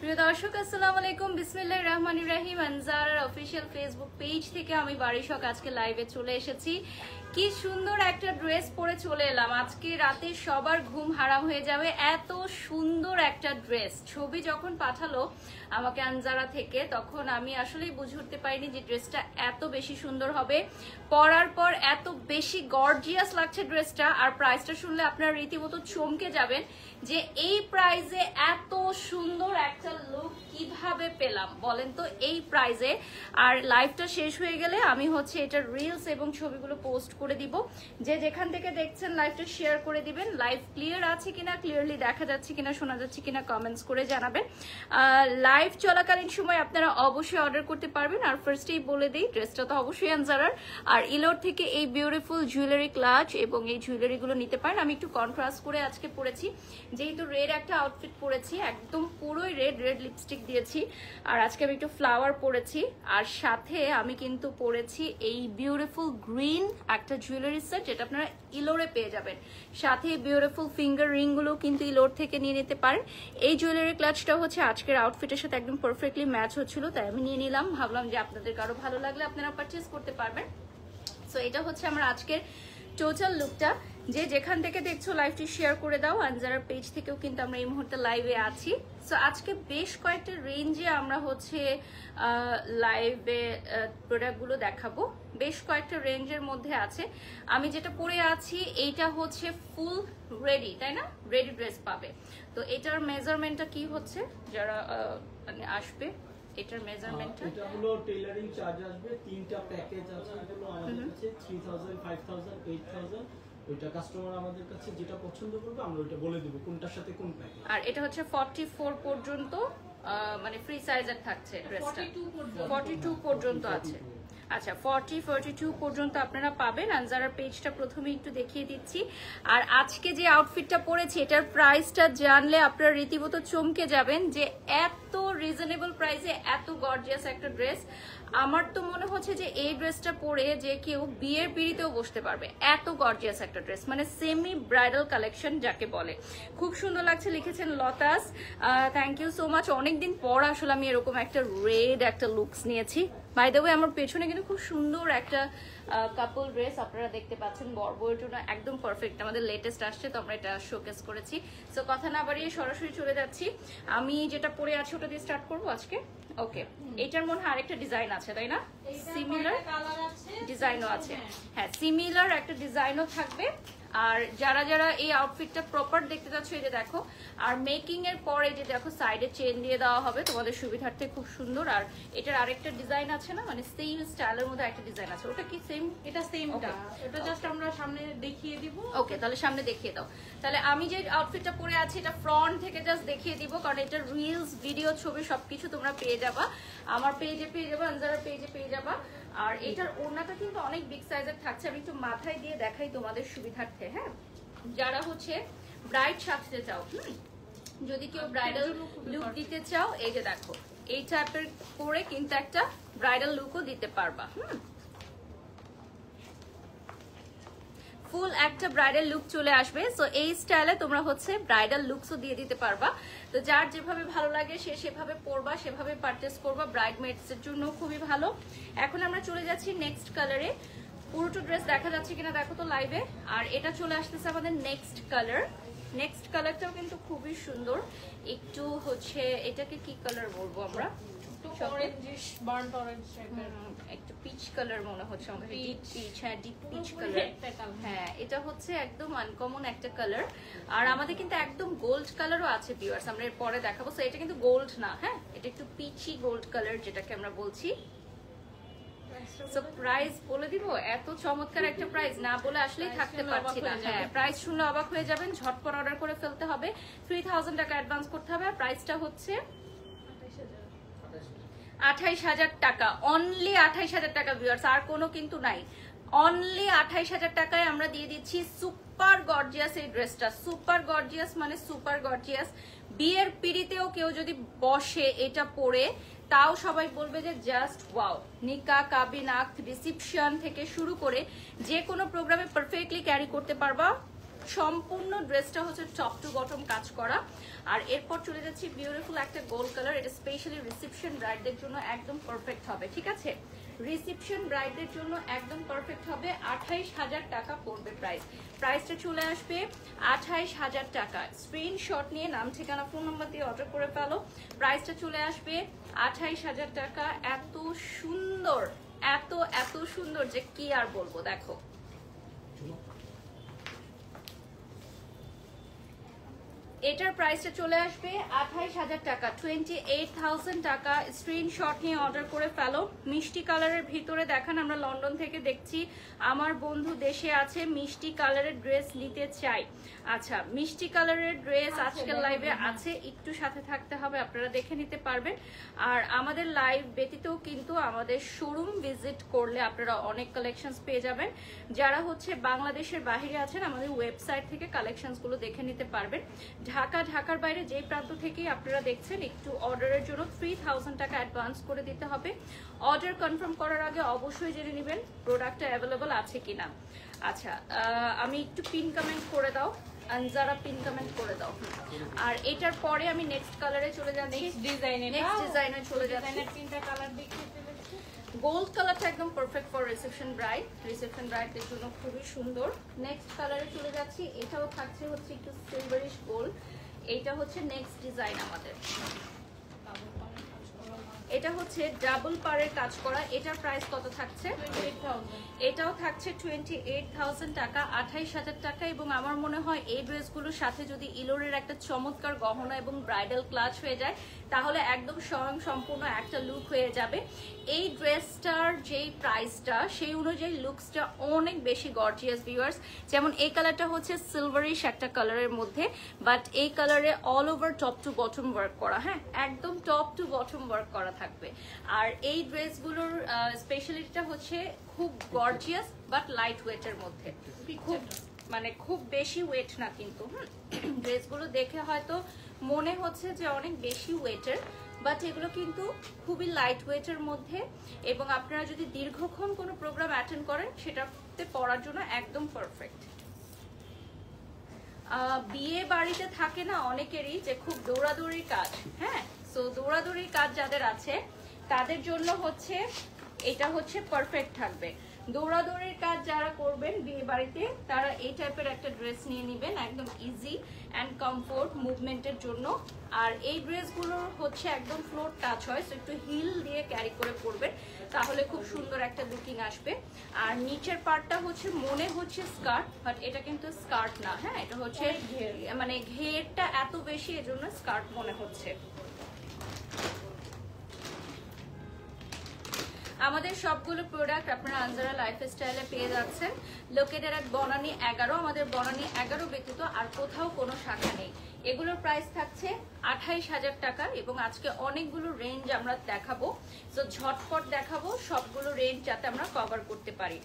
প্রিয় দর্শক আসসালামু আলাইকুম, বিসমিল্লাহির রহমানির রহিম। আনজারার অফিশিয়াল ফেসবুক পেজ থেকে আমি বারিশক আজকে লাইভে চলে এসেছি। কি সুন্দর একটা ড্রেস পরে চলে এলাম, আজকে রাতে সবার ঘুম হারাম হয়ে যাবে, এত সুন্দর একটা ড্রেস। ছবি যখন পাঠালো আমাকে আনজারা থেকে, তখন আমি আসলেই বুঝে উঠতে পারিনি যে ড্রেসটা এত বেশি সুন্দর হবে। পরার পর এত বেশি গর্জিয়াস লাগছে ড্রেসটা, আর প্রাইসটা শুনলে আপনারা রীতিমতো চমকে যাবেন যে এই প্রাইসে এত সুন্দর একটা লুক কিভাবে পেলাম বলেন তো এই প্রাইসে। আর লাইভটা শেষ হয়ে গেলে আমি হচ্ছে এটা রিলস এবং ছবিগুলো পোস্ট করে দিব, যে যেখান থেকে দেখছেন লাইভটা শেয়ার করে দিবেন। লাইভ ক্লিয়ার আছে কিনা, ক্লিয়ারলি দেখা যাচ্ছে কিনা, শোনা যাচ্ছে কিনা কমেন্টস করে জানাবেন। লাইভ চলাকালীন সময় আপনারা অবশ্যই অর্ডার করতে পারবেন। আর ফার্স্টেই বলে দিই, ড্রেসটা তো অবশ্যই আনজারার, আর ইলোর থেকে এই বিউটিফুল জুয়েলারি ক্লাচ এবং এই জুয়েলারিগুলো নিতে পারেন। আমি একটু কন্ট্রাস্ট করে আজকে পরেছি, যেহেতু রেড একটা আউটফিট পরেছি, একদম পুরোই রেড লিপস্টিক দিয়েছি। আর আজকে আমি একটু ফ্লাওয়ার পরেছি, আর সাথে আমি কিন্তু পরেছি এই বিউটিফুল গ্রিন একটা জুয়েলারি সেট, যেটা আপনারা ইলোরে পেয়ে যাবেন। সাথে বিউটিফুল ফিঙ্গার রিং গুলো কিন্তু ইলোর থেকে নিয়ে নিতে পারেন। এই জুয়েলারি ক্লাচটা হচ্ছে আজকের আউটফিটের সাথে একদম পারফেক্টলি ম্যাচ হচ্ছিল, তাই আমি নিয়ে নিলাম। ভাবলাম যে আপনাদের কারো ভালো লাগলে আপনারা পারচেজ করতে পারবেন। সো এটা হচ্ছে আমার আজকের টোটাল লুকটা। যে যেখান থেকে দেখছো লাইভটি শেয়ার করে দাও। আনজারার পেজ থেকেও কিন্তু আমরা এই মুহূর্তে লাইভে আছি। সো আজকে বেশ কয়েকটা রেঞ্জে আমরা হচ্ছে লাইভে প্রোডাক্টগুলো দেখাবো, বেশ কয়েকটা রেঞ্জের মধ্যে আছে। আমি যেটা পরে আছি এইটা হচ্ছে ফুল রেডি, তাই না? রেডি ড্রেস পাবে। তো এটার মেজারমেন্টটা কি হচ্ছে যারা মানে আসবে, এটার মেজারমেন্টটা এটা হলো টেইলারিং চার্জ আসবে, তিনটা প্যাকেজ আছে। এগুলো আমাদের কাছে 3000 5000 8000, ওইটা কাস্টমার আমাদের কাছে যেটা পছন্দ করবে আমরা ওইটা বলে দেব কোনটার সাথে কোন প্যাকেজ। আর এটা হচ্ছে 44 পর্যন্ত, মানে ফ্রি সাইজের থাকছে ড্রেসটা, 42 পর্যন্ত আছে। আচ্ছা, 42 পর্যন্ত আপনারা পাবেন। আনজারার পেজটা প্রথমে একটু দেখিয়ে দিচ্ছি। আর আজকে যে আউটফিটটা পরেছি এটার প্রাইসটা জানলে আপনারা রীতিমতো চমকে যাবেন, যে এত রিজনেবল প্রাইসে এত গর্জিয়াস একটা ড্রেস। আমার তো মনে হচ্ছে যে এই ড্রেসটা পরে যে কেউ বিয়ের পিড়িতেও বসতে পারবে, এত গর্জিয়াস একটা ড্রেস, মানে সেমি ব্রাইডাল কালেকশন যাকে বলে। খুব সুন্দর লাগছে, লিখেছেন Lata's, thank you so much. অনেকদিন পর আসলে আমি এরকম একটা রেড একটা লুকস নিয়েছি। বাই দ্য ওয়ে আমার পেছনে কিন্তু খুব সুন্দর একটা কাপল ড্রেস আপনারা দেখতে পাচ্ছেন, বড় জন্য একদম পারফেক্ট, আমাদের লেটেস্ট আসছে তো আমরা এটা শোকেস করেছি। সো কথা না বাড়িয়ে সরাসরি চলে যাচ্ছি। আমি যেটা পরে আছি ওটা দিয়ে স্টার্ট করবো আজকে। ওকে, এটার মনে হয় আরেকটা ডিজাইন আছে, তাই না? সিমিলার ডিজাইনও আছে, হ্যাঁ সিমিলার একটা ডিজাইনও থাকবে। আর যারা যারা এই আউটফিটটা প্রপার দেখতে চাচ্ছ, এই যে দেখো, আর মেকিং এর পরে যে দেখো সাইডে চেন দিয়ে দেওয়া হবে তোমাদের সুবিধার্থে, খুব সুন্দর। আর এটার আরেকটা ডিজাইন আছে না, মানে সেম স্টাইলের মধ্যে একটা ডিজাইন আছে, ওটা কি সেম? এটা সেমটা, এটা জাস্ট আমরা সামনে দেখিয়ে দিব। ওকে, তাহলে সামনে দেখিয়ে দাও। তাহলে আমি যে আউটফিটটা পরে আছি এটা ফ্রন্ট থেকে জাস্ট দেখিয়ে দিব, কারণ এটা রিলস ভিডিও ছবি সবকিছু তোমরা পেয়ে যাবা, আমার পেজে পেয়ে যাবা, আনজারার পেজে পেয়ে যাবা। আর এটার ওড়নাটা কিন্তু অনেক বিগ সাইজের থাকছে, আমি একটু মাথায় দিয়ে দেখাই তোমাদের সুবিধার্থে। হ্যাঁ, যারা হচ্ছে ব্রাইড সাজতে চাও, যদি কেউ ব্রাইডাল লুক দিতে চাও, এই যে দেখো এই টাইপের করে কিন্তু একটা ব্রাইডাল লুকও দিতে পারবা। ফুল একটা ব্রাইডাল লুক চলে আসবে। সো এই স্টাইলে তোমরা হচ্ছে ব্রাইডাল লুকসও দিয়ে দিতে পারবা। তো যার যেভাবে ভালো লাগে সে সেভাবে পরবা, সেভাবে পারচেস করবা, ব্রাইডমেডস এর জন্য খুবই ভালো। এখন আমরা চলে যাচ্ছি নেক্সট কালারে। পুরোটা ড্রেস দেখা যাচ্ছে কিনা দেখো তো লাইভে। আর এটা চলে আসতেছে আমাদের নেক্সট কালার। নেক্সট কালারটাও কিন্তু খুবই সুন্দর, একটু হচ্ছে এটাকে কি কালার বলবো আমরা, একটা পিচ কালার মনে হচ্ছে আমাদের, ডিপ পিচ। হ্যাঁ, ডিপ পিচ কালার। হ্যাঁ, এটা হচ্ছে একদম আনকমন একটা কালার। আর আমাদের কিন্তু একদম গোল্ড কালারও আছে ভিউয়ার্স, আমরা এর পরে দেখাবো। সো এটা কিন্তু গোল্ড না, হ্যাঁ এটা একটু পিচি গোল্ড কালার যেটাকে আমরা বলছি। সো প্রাইস বলে দিব, এত চমৎকার একটা প্রাইস না বলে আসলেই থাকতে পারছি না। হ্যাঁ, প্রাইস শুনলে অবাক হয়ে যাবেন, ঝটপট অর্ডার করে ফেলতে হবে। 3000 টাকা অ্যাডভান্স করতে হবে। প্রাইসটা হচ্ছে 28000 টাকা, অনলি 28000 টাকা ভিউয়ার্স, আর কোনো কিন্তু নাই। অনলি 28000 টাকায় আমরা দিয়ে দিচ্ছি সুপার গর্জিয়াস এই ড্রেসটা। সুপার গর্জিয়াস মানে সুপার গর্জিয়াস। বিয়ের পিড়িতেও কেউ যদি বসে এটা পরে, তাও সবাই বলবে যে জাস্ট ওয়াও। নিকা, কাবিন, আখ, রিসিপশন থেকে শুরু করে যে কোনো প্রোগ্রামে পারফেক্টলি ক্যারি করতে পারবা। সম্পূর্ণ ড্রেসটা হচ্ছে টপ টু বটম কাজ করা। আর এরপর চলে যাচ্ছি বিউটিফুল একটা গোল্ড কালার, এটা স্পেশালি রিসেপশন ব্রাইডদের জন্য একদম পারফেক্ট হবে, ঠিক আছে? রিসেপশন ব্রাইডদের জন্য একদম পারফেক্ট হবে। 28,000 টাকা পড়বে প্রাইসটা চলে আসবে 28,000 টাকা। স্ক্রিনশট নিয়ে নাম ঠিকানা ফোন নাম্বার দিয়ে অর্ডার করে ফেলো। প্রাইসটা চলে আসবে 28,000 টাকা। এত সুন্দর, এত এত সুন্দর যে কি আর বলবো। দেখো এটার প্রাইসটা চলে আসবে 28,000 টাকা, 28,000 টাকা। স্ক্রিনশট নিয়ে অর্ডার করে ফেলো। মিষ্টি কালারের ভিতরে দেখান, আমরা লন্ডন থেকে দেখছি, আমার বন্ধু দেশে আছে, মিষ্টি কালারের ড্রেস নিতে চাই। আচ্ছা, মিষ্টি কালারের ড্রেস আজকের লাইভে আছে, একটু সাথে থাকতে হবে, আপনারা দেখে নিতে পারবেন। আর আমাদের লাইভ ব্যতীতও কিন্তু আমাদের শোরুম ভিজিট করলে আপনারা অনেক কালেকশনস পেয়ে যাবেন। যারা হচ্ছে বাংলাদেশের বাইরে আছেন, আমাদের ওয়েবসাইট থেকে কালেকশনসগুলো দেখে নিতে পারবেন। ঢাকার বাইরে যে প্রান্ত থেকেই আপনারা দেখছেন, একটু অর্ডারের জন্য 3,000 টাকা অ্যাডভান্স করে দিতে হবে। অর্ডার কনফার্ম করার আগে অবশ্যই জেনে নেবেন প্রোডাক্টটা অ্যাভেলেবল আছে কিনা। আচ্ছা, আমি একটু পিন কমেন্ট করে দাও, আনজারা পিন কমেন্ট করে দাও। আর এটার পরে আমি নেক্সট কালারে চলে যাচ্ছি, নেক্সট ডিজাইনে চলে যাচ্ছি। তিনটা কালার দেখিয়ে ফেলেছি। গোল্ড কালারটা একদম পারফেক্ট ফর রিসেপশন ব্রাইডদের জন্য খুবই সুন্দর। নেক্সট কালারে চলে যাচ্ছি, এটাও থাকছে হচ্ছে একটু সিলভারিশ গোল্ড। এটা হচ্ছে নেক্সট ডিজাইন আমাদের, এটা হচ্ছে ডাবল পারের কাজ করা। এটার প্রাইস কত থাকছে? 28,000। এটাও থাকছে 28,000 টাকা, 28,000 টাকা। এবং আমার মনে হয় এই ড্রেসগুলোর সাথে যদি ইলোরের একটা চমৎকার গহনা এবং ব্রাইডাল ক্লাচ হয়ে যায়, তাহলে একদম স্বয়ং সম্পূর্ণ একটা লুক হয়ে যাবে। এই ড্রেসটার যেই প্রাইসটা, সেই অনুযায়ী লুকসটা অনেক বেশি গর্জিয়াস ভিউয়ার্স। যেমন এই কালারটা হচ্ছে সিলভারিশ একটা কালারের মধ্যে, বাট এই কালারে all over top to bottom work করা, হ্যাঁ, একদম টপ টু বটম ওয়ার্ক করা থাকবে। আর এই ড্রেসগুলোর স্পেশালিটিটা হচ্ছে খুব গর্জিয়াস বাট লাইট ওয়েটের মধ্যে, খুব মানে খুব বেশি ওয়েট না কিন্তু। ড্রেসগুলো দেখে হয়তো মনে হচ্ছে যে অনেক বেশি ওয়েটের, বাট এগুলো কিন্তু খুবই লাইট ওয়েটের মধ্যে। এবং আপনারা যদি দীর্ঘক্ষণ কোনো প্রোগ্রাম অ্যাটেন্ড করেন, সেটাতে পরার জন্য একদম পারফেক্ট। বিয়ে বাড়িতে থাকে না অনেকেরই যে খুব দৌড়াদৌড়ির কাজ, হ্যাঁ, সো দৌড়াদৌড়ির কাজ যাদের আছে তাদের জন্য হচ্ছে এটা হচ্ছে পারফেক্ট থাকবে। দৌড়াদৌড়ির কাজ যারা করবেন বিয়ে বাড়িতে, তারা এই টাইপের একটা ড্রেস নিয়ে নেবেন, একদম ইজি অ্যান্ড কমফোর্ট মুভমেন্টের জন্য। আর এই ড্রেসগুলোর হচ্ছে একদম ফ্লোর টাচ হয়, সো একটু হিল দিয়ে ক্যারি করে পরবেন, তাহলে খুব সুন্দর একটা লুকিং আসবে। আর নিচের পার্টটা হচ্ছে মনে হচ্ছে স্কার্ট, বাট এটা কিন্তু স্কার্ট না, হ্যাঁ, এটা হচ্ছে মানে ঘেরটা এত বেশি, এজন্য স্কার্ট মনে হচ্ছে। আমাদের সবগুলো প্রোডাক্ট আপনারা আনজারা লাইফস্টাইলে পেয়ে যাচ্ছেন। লোকেটেড এট বনানী 11, আমাদের বনানী 11 ব্যতীত আর কোথাও কোনো শাখা নেই। এগুলোর প্রাইস থাকছে 28,000 টাকা। এবং আজকে অনেকগুলো রেঞ্জ আমরা দেখাবো, তো ঝটপট দেখাবো সবগুলো রেঞ্জ যাতে আমরা কভার করতে পারি।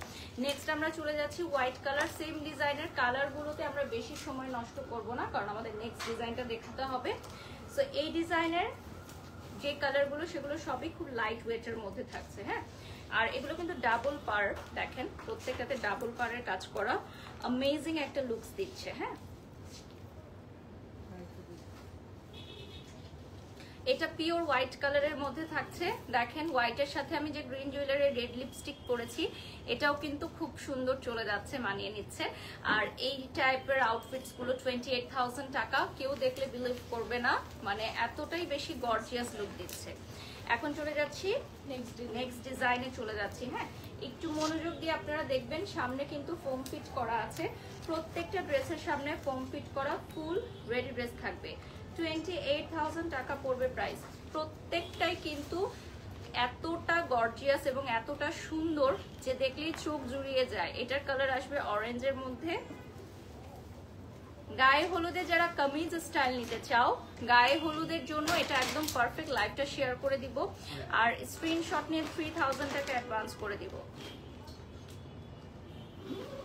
নেক্সট আমরা চলে যাচ্ছি হোয়াইট কালার, সেম ডিজাইনের কালারগুলোতে আমরা বেশি সময় নষ্ট করব না, কারণ আমাদের নেক্সট ডিজাইনটা দেখাতে হবে। সো এই ডিজাইনের যে কালারগুলো সেগুলো সবই খুব লাইট ওয়েটের মধ্যে থাকছে, হ্যাঁ। আর এগুলো কিন্তু ডাবল পার, দেখেন প্রত্যেকটাতে ডাবল পারের কাজ করা, অ্যামেজিং একটা লুকস দিচ্ছে, হ্যাঁ। এটা পিওর হোয়াইট কালারের মধ্যে থাকছে, দেখেন হোয়াইটের সাথে আমি যে গ্রিন জুয়েলারির রেড লিপস্টিক পরেছি, এটাও কিন্তু খুব সুন্দর চলে যাচ্ছে, মানিয়ে নিচ্ছে। আর এই টাইপের আউটফিটস গুলো 28,000 টাকা, কেউ দেখলে বিলিভ করবে না, মানে এতটাই বেশি গর্জিয়াস লুক দিচ্ছে। এখন চলে যাচ্ছি নেক্সট ডিজাইনে চলে যাচ্ছি, হ্যাঁ। একটু মনোযোগ দিয়ে আপনারা দেখবেন, সামনে কিন্তু ফোম ফিট করা আছে, প্রত্যেকটা ড্রেসের সামনে ফোম ফিট করা ফুল রেডি ড্রেস থাকবে। 28,000 টাকা পড়বে প্রাইস। প্রত্যেকটাই কিন্তু এতটা গর্জিয়াস এবং এতটা সুন্দর যে দেখলেই চোখ জুড়িয়ে যায়। এটার কালার আসবে অরেঞ্জের মধ্যে। গায়ে হলুদে যারা কামিজ স্টাইল নিতে চাও, গায়ে হলুদের জন্য এটা একদম পারফেক্ট। লাইভটা শেয়ার করে দিব আর স্ক্রিনশট নিয়ে 3,000 টাকা অ্যাডভান্স করে দিব।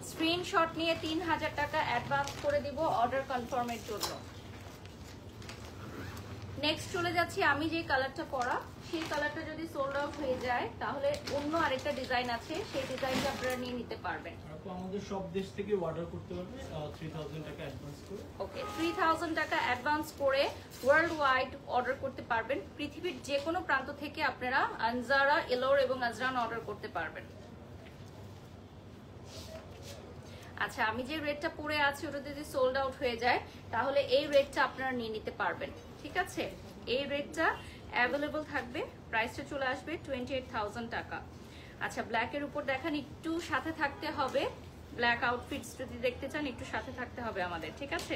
স্ক্রিনশট নিয়ে 3,000 টাকা অ্যাডভান্স করে দিব অর্ডার কনফার্মের জন্য। নেক্সট চলে যাচ্ছি আমি যে কালারটা পরা, সেই কালারটা যদি সোল্ড আউট হয়ে যায় তাহলে অন্য আরেকটা ডিজাইন আছে, সেই ডিজাইনটা আপনারা নিয়ে নিতে পারবেন। আপু আমাদের সব দেশ থেকে অর্ডার করতে পারবে 3000 টাকা অ্যাডভান্স করে। ওকে, 3000 টাকা অ্যাডভান্স করে ওয়ার্ল্ড ওয়াইড অর্ডার করতে পারবেন। পৃথিবীর যে কোনো প্রান্ত থেকে আপনারা আনজারা, এলোর এবং আজরান অর্ডার করতে পারবেন। আচ্ছা, আমি যে রেটটা পরে আছি ওটা যদি সোল্ড আউট হয়ে যায় তাহলে এই রেটটা আপনারা নিয়ে নিতে পারবেন, ঠিক আছে? এই রেটটা অ্যাভেলেবল থাকবে, প্রাইসটা চলে আসবে 28000 টাকা। আচ্ছা, ব্ল্যাকের উপর দেখান, একটু সাথে থাকতে হবে, ব্ল্যাক আউটফিটস যদি দেখতে চান একটু সাথে থাকতে হবে আমাদের, ঠিক আছে?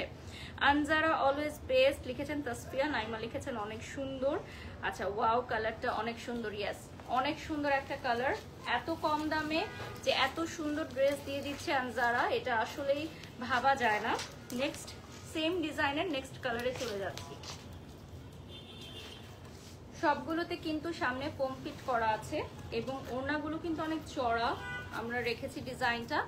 আনজারা অলওয়েজ বেস্ট লিখেছেন তাসফিয়া, নাইমা লিখেছেন অনেক সুন্দর। আচ্ছা, ওয়াও কালারটা অনেক সুন্দর, ইয়েস অনেক সুন্দর একটা কালার। এত কম দামে যে এত সুন্দর ড্রেস দিয়ে দিচ্ছে আনজারা, এটা আসলেই ভাবা যায় না। নেক্সট সেম ডিজাইনের নেক্সট কালারে চলে যাচ্ছি। সবগুলোতে কিন্তু সামনে ফোম ফিট করা আছে এবং ওড়নাগুলো কিন্তু অনেক চড়া আমরা রেখেছি ডিজাইনটা,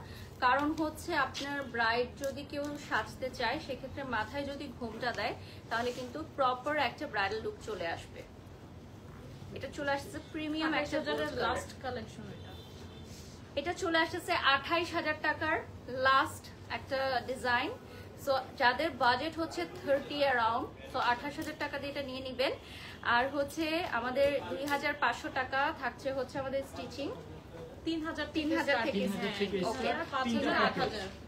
কারণ হচ্ছে আপনার ব্রাইড যদি কেউ সাজতে চায় সেক্ষেত্রে মাথায় যদি ঘোমটা দেয় তাহলে কিন্তু প্রপার একটা ব্রাইডাল লুক চলে আসবে। এটা চলে আসছে প্রিমিয়াম একটা লাস্ট কালেকশন। এটা চলে আসছে 28000 টাকার লাস্ট একটা ডিজাইন। সো যাদের বাজেট হচ্ছে 30 অ্যারাউন্ড, সো 28000 টাকা দিয়ে এটা নিয়ে নেবেন। আর হচ্ছে আমাদের 2500 টাকা থাকছে হচ্ছে আমাদের স্টিচিং, 3000 থেকে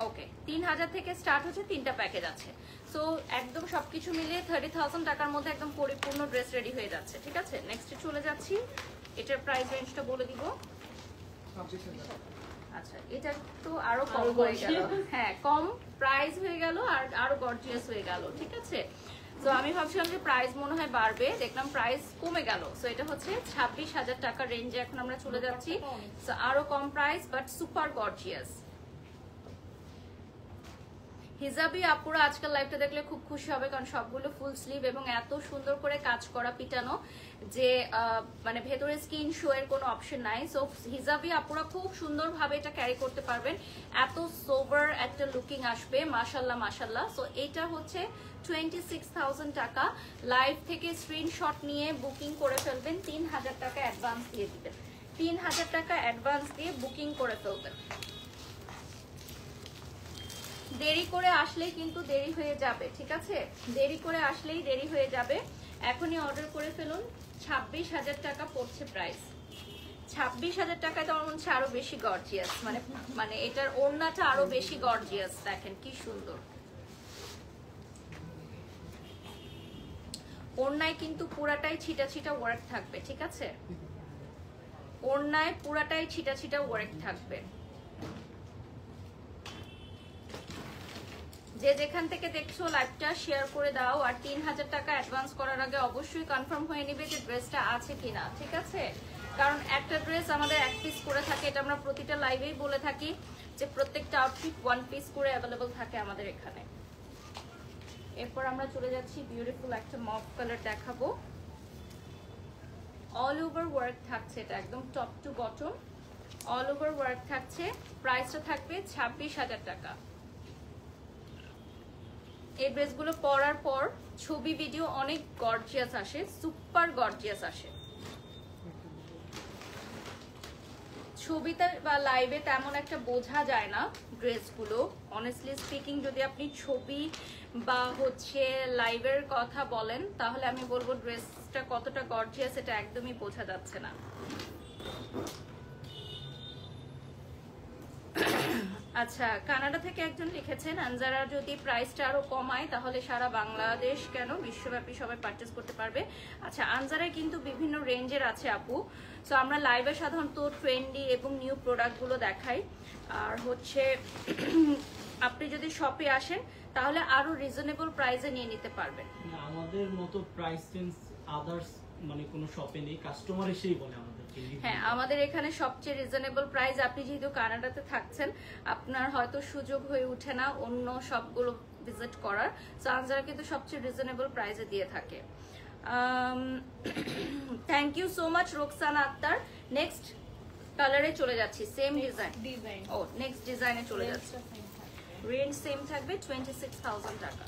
ওকে 3000 থেকে স্টার্ট হচ্ছে, 3টা প্যাকেজ আছে। সো একদম সবকিছু মিলিয়ে 30000 টাকার মধ্যে একদম পরিপূর্ণ ড্রেস রেডি হয়ে যাচ্ছে, ঠিক আছে? নেক্সটে চলে যাচ্ছি, এটার প্রাইস রেঞ্জটা বলে দিব। আচ্ছা, এটা তো আরো কম হয়ে গেল, হ্যাঁ কম প্রাইস হয়ে গেল আর আরো গর্জিয়াস হয়ে গেল, ঠিক আছে? তো আমি ভাবছিলাম যে প্রাইস মনে হয় বাড়বে, দেখলাম প্রাইস কমে গেল। সো এটা হচ্ছে 26000 টাকার রেঞ্জে এখন আমরা চলে যাচ্ছি। সো আরো কম প্রাইস বাট সুপার গর্জিয়াস। হিজাবি আপুরা আজকাল লাইভটা দেখলে খুব খুশি হবে, কারণ সবগুলো ফুল স্লিভ এবং এত সুন্দর করে কাজ করা পিটানো যে মানে ভেতরে স্কিন শো এর কোনো অপশন নাই। সো হিজাবি আপুরা খুব সুন্দরভাবে এটা ক্যারি করতে পারবেন, এত সোবার একটা লুকিং আসবে, মাশাল্লাহ মাশাল্লাহ। সো এটা হচ্ছে 26000 টাকা। লাইভ থেকে স্ক্রিনশট নিয়ে বুকিং করে ফেলবেন, 3000 টাকা অ্যাডভান্স দিয়ে দিবেন, 3000 টাকা অ্যাডভান্স দিয়ে বুকিং করে ফেলবেন। দেরি করে আসলেই কিন্তু দেরি হয়ে যাবে, ঠিক আছে? দেরি করে আসলেই দেরি হয়ে যাবে। এখনই অর্ডার করে ফেলুন। 26000 টাকা পড়ছে প্রাইস। 26000 টাকায় তো আমার মনে হচ্ছে আরো বেশি গর্জিয়াস, মানে এটার ওড়নাটা আরো বেশি গর্জিয়াস, দেখেন কি সুন্দর। ওড়নায় কিন্তু পুরাটাই ছিটা ছিটা ওয়ার্ক থাকবে, ঠিক আছে? ওড়নায় পুরাটাই ছিটা ছিটা ওয়ার্ক থাকবে। যে যেখান থেকে দেখছো লাইভটা শেয়ার করে দাও, আর 3000 টাকা অ্যাডভান্স করার আগে অবশ্যই কনফার্ম হয়ে নিবে যে ড্রেসটা আছে কিনা, ঠিক আছে? কারণ একটা ড্রেস আমাদের 1 পিস করে থাকে, এটা আমরা প্রতিটা লাইভেই বলে থাকি যে প্রত্যেকটা আউটফিট 1 পিস করে অ্যাভেলেবল থাকে আমাদের এখানে। এরপর আমরা চলে যাচ্ছি বিউটিফুল একটা মফ কালার দেখাবো, অল ওভার ওয়ার্ক থাকছে, এটা একদম top to bottom all over work থাকছে। প্রাইসটা থাকবে 26000 টাকা। এই ড্রেসগুলো পরার পর ছবি ভিডিও অনেক গর্জিয়াস আসে, সুপার গর্জিয়াস আসে। ছবিতে বা লাইভে তেমন একটা বোঝা যায় না ড্রেসগুলো, অনেস্টলি স্পিকিং। যদি আপনি ছবি বা হচ্ছে লাইভের কথা বলেন তাহলে আমি বলবো ড্রেসটা কতটা গর্জিয়াস এটা একদমই বোঝা যাচ্ছে না। আচ্ছা, কানাডা থেকে একজন লিখেছেন আনজারা যদি প্রাইসটা আরো কমায় তাহলে সারা বাংলাদেশ কেন বিশ্বব্যাপী সবাই পারচেজ করতে পারবে। আচ্ছা, আনজারায় কিন্তু বিভিন্ন রেঞ্জের আছে আপু। সো আমরা লাইভে সাধারণত ট্রেন্ডি এবং নিউ প্রোডাক্টগুলো দেখাই, আর হচ্ছে আপনি যদি শপে আসেন তাহলে আরো রিজনেবল প্রাইসে নিয়ে নিতে পারবেন। আমাদের মতো প্রাইস রেঞ্জ আদার্স মানে কোনো শপে নেই, কাস্টমার এসেই বলে আমাদের। হ্যাঁ, আমাদের এখানে সবচেয়ে রিজনেবল প্রাইস। আপনি যেহেতু কানাডাতে থাকছেন আপনার হয়তো সুযোগ হয়ে ওঠে না অন্য সবগুলো ভিজিট করার, সো আনজারা কিন্তু সবচেয়ে রিজনেবল প্রাইসে দিয়ে থাকে। Thank you so much Roksana Akter. Next কালারে চলে যাচ্ছি, সেম ডিজাইন। ও নেক্সট ডিজাইনে চলে যাচ্ছে, রেঞ্জ সেম থাকবে 26000 টাকা।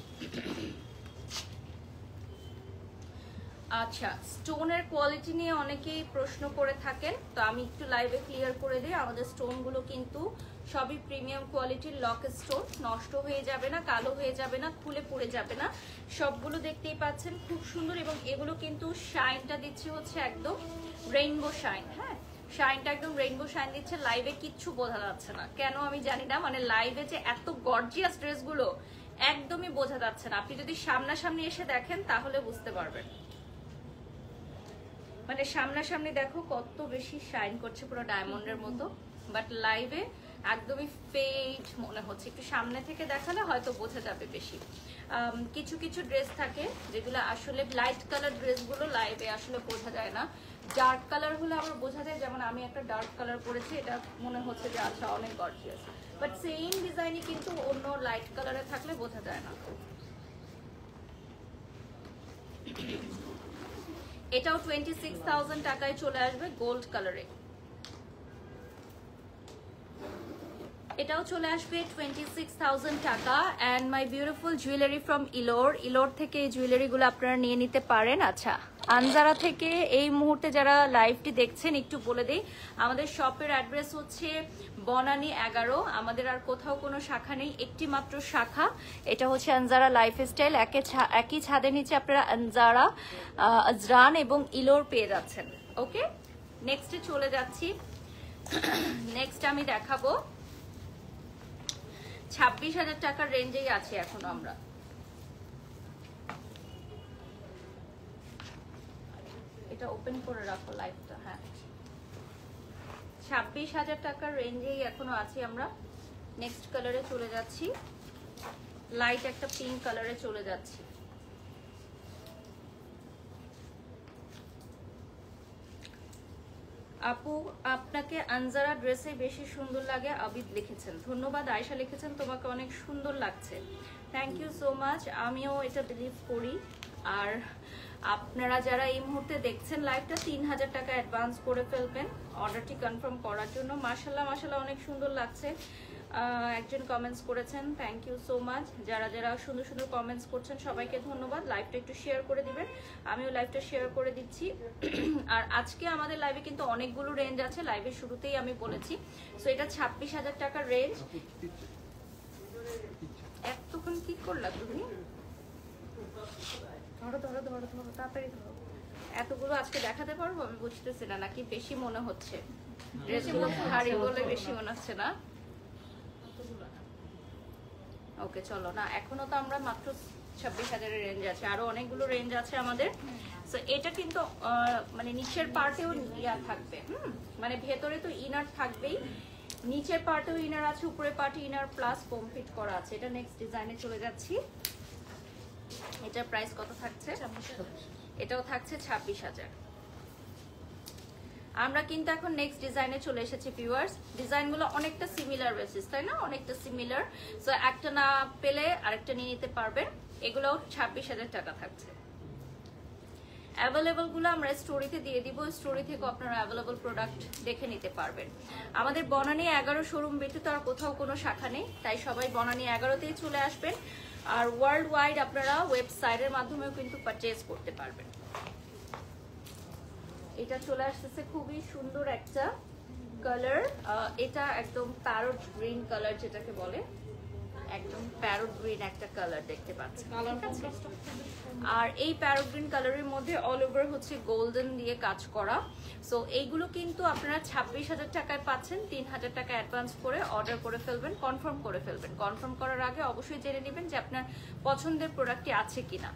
আচ্ছা, স্টোনের কোয়ালিটি নিয়ে অনেকেই প্রশ্ন করে থাকেন, তো আমি একটু লাইভে ক্লিয়ার করে দিই। আমাদের স্টোনগুলো কিন্তু সবই প্রিমিয়াম কোয়ালিটির লক স্টোন, নষ্ট হয়ে যাবে না, কালো হয়ে যাবে না, খুলে পড়ে যাবে না। সবগুলো দেখতেই পাচ্ছেন খুব সুন্দর, এবং এগুলো কিন্তু শাইনটা দিচ্ছে হচ্ছে একদম রেইনবো শাইন। হ্যাঁ, শাইনটা একদম রেইনবো শাইন দিচ্ছে। লাইভে কিচ্ছু বোঝা যাচ্ছে না কেন আমি জানি না, মানে লাইভে যে এত গর্জিয়াস ড্রেসগুলো একদমই বোঝা যাচ্ছে না। আপনি যদি সামনাসামনি এসে দেখেন তাহলে বুঝতে পারবেন। মানে সামনাসামনি দেখো কত বেশি শাইন করছে, পুরো ডায়মন্ডের মতো, বাট লাইভে একদমই ফেড মনে হচ্ছে। একটু সামনে থেকে দেখালে হয়তো বোঝা যাবে বেশি। কিছু কিছু ড্রেস থাকে যেগুলো আসলে লাইট কালার ড্রেসগুলো লাইভে আসলে বোঝা যায় না, ডার্ক কালার হলে আবার বোঝা যায়। যেমন আমি একটা ডার্ক কালার পরেছি, এটা মনে হচ্ছে যে আচ্ছা অনেক গর্জিয়াস, বাট সেম ডিজাইনই কিন্তু অন্য লাইট কালারে থাকলে বোঝা যায় না। এটাও 26,000 টাকায় চলে আসবে গোল্ড কালারে। এটাও চলে আসবে 26,000 টাকা। And my beautiful jewellery from Elor. Elor থেকে এই জুয়েলারিগুলো আপনারা নিয়ে নিতে পারেন। আচ্ছা, আনজারা থেকে এই মুহূর্তে যারা লাইভটি দেখছেন একটু বলে দিই, আমাদের শপের অ্যাড্রেস হচ্ছে বনানী 11। আমাদের আর কোথাও কোনো শাখা নেই, একটি মাত্র শাখা, এটা হচ্ছে আনজারা লাইফস্টাইল। একই ছাদের নিচে আপনারা আনজারা, আজরান এবং ইলোর পেয়ে যাচ্ছেন। ওকে, নেক্সটে চলে যাচ্ছি। নেক্সট আমি দেখাবো 26,000 টাকার রেঞ্জেই আছি এখন আমরা। এটা ওপেন করে রাখো লাইভটা। হ্যাঁ, 26,000 টাকার রেঞ্জেই এখনো আছি আমরা। নেক্সট কালারে চলে যাচ্ছি, লাইট একটা পিঙ্ক কালারে চলে যাচ্ছি। আপু, আপনাকে আনজারা ড্রেসে বেশি সুন্দর লাগে আবিদ লিখেছেন। ধন্যবাদ। আয়শা লিখেছেন তোমাকে অনেক সুন্দর লাগছে, থ্যাংক ইউ সো মাচ। আমিও এটা বিলিভ করি। আর আপনারা যারা এই মুহূর্তে দেখছেন লাইভটা, 3,000 টাকা অ্যাডভান্স করে ফেলবেন অর্ডারটি কনফার্ম করার জন্য। মাশাল্লাহ মাশাল্লাহ, অনেক সুন্দর লাগছে। একজন কমেন্টস করেছেন, থ্যাংক ইউ সো মাচ। যারা যারা সুন্দর সুন্দর কমেন্টস করছেন সবাইকে ধন্যবাদ। লাইভটা একটু শেয়ার করে দিবেন, আমিও লাইভটা শেয়ার করে দিচ্ছি। আর আজকে আমাদের লাইভে কিন্তু অনেকগুলো রেঞ্জ আছে, লাইভের শুরুতেই আমি বলেছি। সো এটা 26,000 টাকার রেঞ্জ। এতক্ষণ কি করলা তুমি? ধরো ধরো ধরো ধরো, তাড়াতাড়ি ধরো। এতগুলো আজকে দেখাতে পারবো আমি বুঝতেছি না, নাকি বেশি মনে হচ্ছে? ড্রেসগুলো ভারী বলে বেশি মনে হচ্ছে না? ওকে চলো না, এখনো তো আমরা মাত্র 26,000-এর রেঞ্জ আছে, আরো অনেকগুলো রেঞ্জ আছে আমাদের। সো এটা কিন্তু মানে নিচের পার্টেও ইয়া থাকবে, মানে ভেতরে তো ইনার থাকবেই, নিচের পার্টেও ইনার আছে, উপরের পার্টে ইনার প্লাস ফোম ফিট করা আছে। এটা নেক্সট ডিজাইনে চলে যাচ্ছি। এটার প্রাইস কত থাকছে? এটাও থাকছে 26,000। আমরা কিন্তু এখন নেক্সট ডিজাইনে চলে এসেছি ভিউয়ার্স। ডিজাইনগুলো অনেকটা সিমিলার বেসিস, তাই না? অনেকটা সিমিলার। সো একটা না পেলে আরেকটা নিয়ে নিতে পারবেন। এগুলোও 26,000 টাকা থাকছে। অ্যাভেলেবল গুলো আমরা স্টোরিতে দিয়ে দিব, স্টোরি থেকে আপনারা অ্যাভেলেবল প্রোডাক্ট দেখে নিতে পারবেন। আমাদের বনানী 11 শোরুম ব্যতীত আর কোথাও কোনো শাখা নেই, তাই সবাই বনানী 11তেই চলে আসবেন। আর ওয়ার্ল্ড ওয়াইড আপনারা ওয়েবসাইটের মাধ্যমেও কিন্তু পারচেজ করতে পারবেন। এটা চলে আসতেছে খুবই সুন্দর একটা কালার, এটা একদম প্যারট গ্রিন কালার যেটাকে বলে, একদম প্যারট গ্রিন একটা কালার দেখতে পাচ্ছেন। আর এই প্যারট গ্রিন কালারের মধ্যে অল ওভার হচ্ছে গোল্ডেন দিয়ে কাজ করা। সো এইগুলো কিন্তু আপনারা 26,000 টাকায় পাচ্ছেন। 3,000 টাকা অ্যাডভান্স করে অর্ডার করে ফেলবেন, কনফার্ম করে ফেলবেন। কনফার্ম করার আগে অবশ্যই জেনে নেবেন যে আপনার পছন্দের প্রোডাক্টটি আছে কিনা।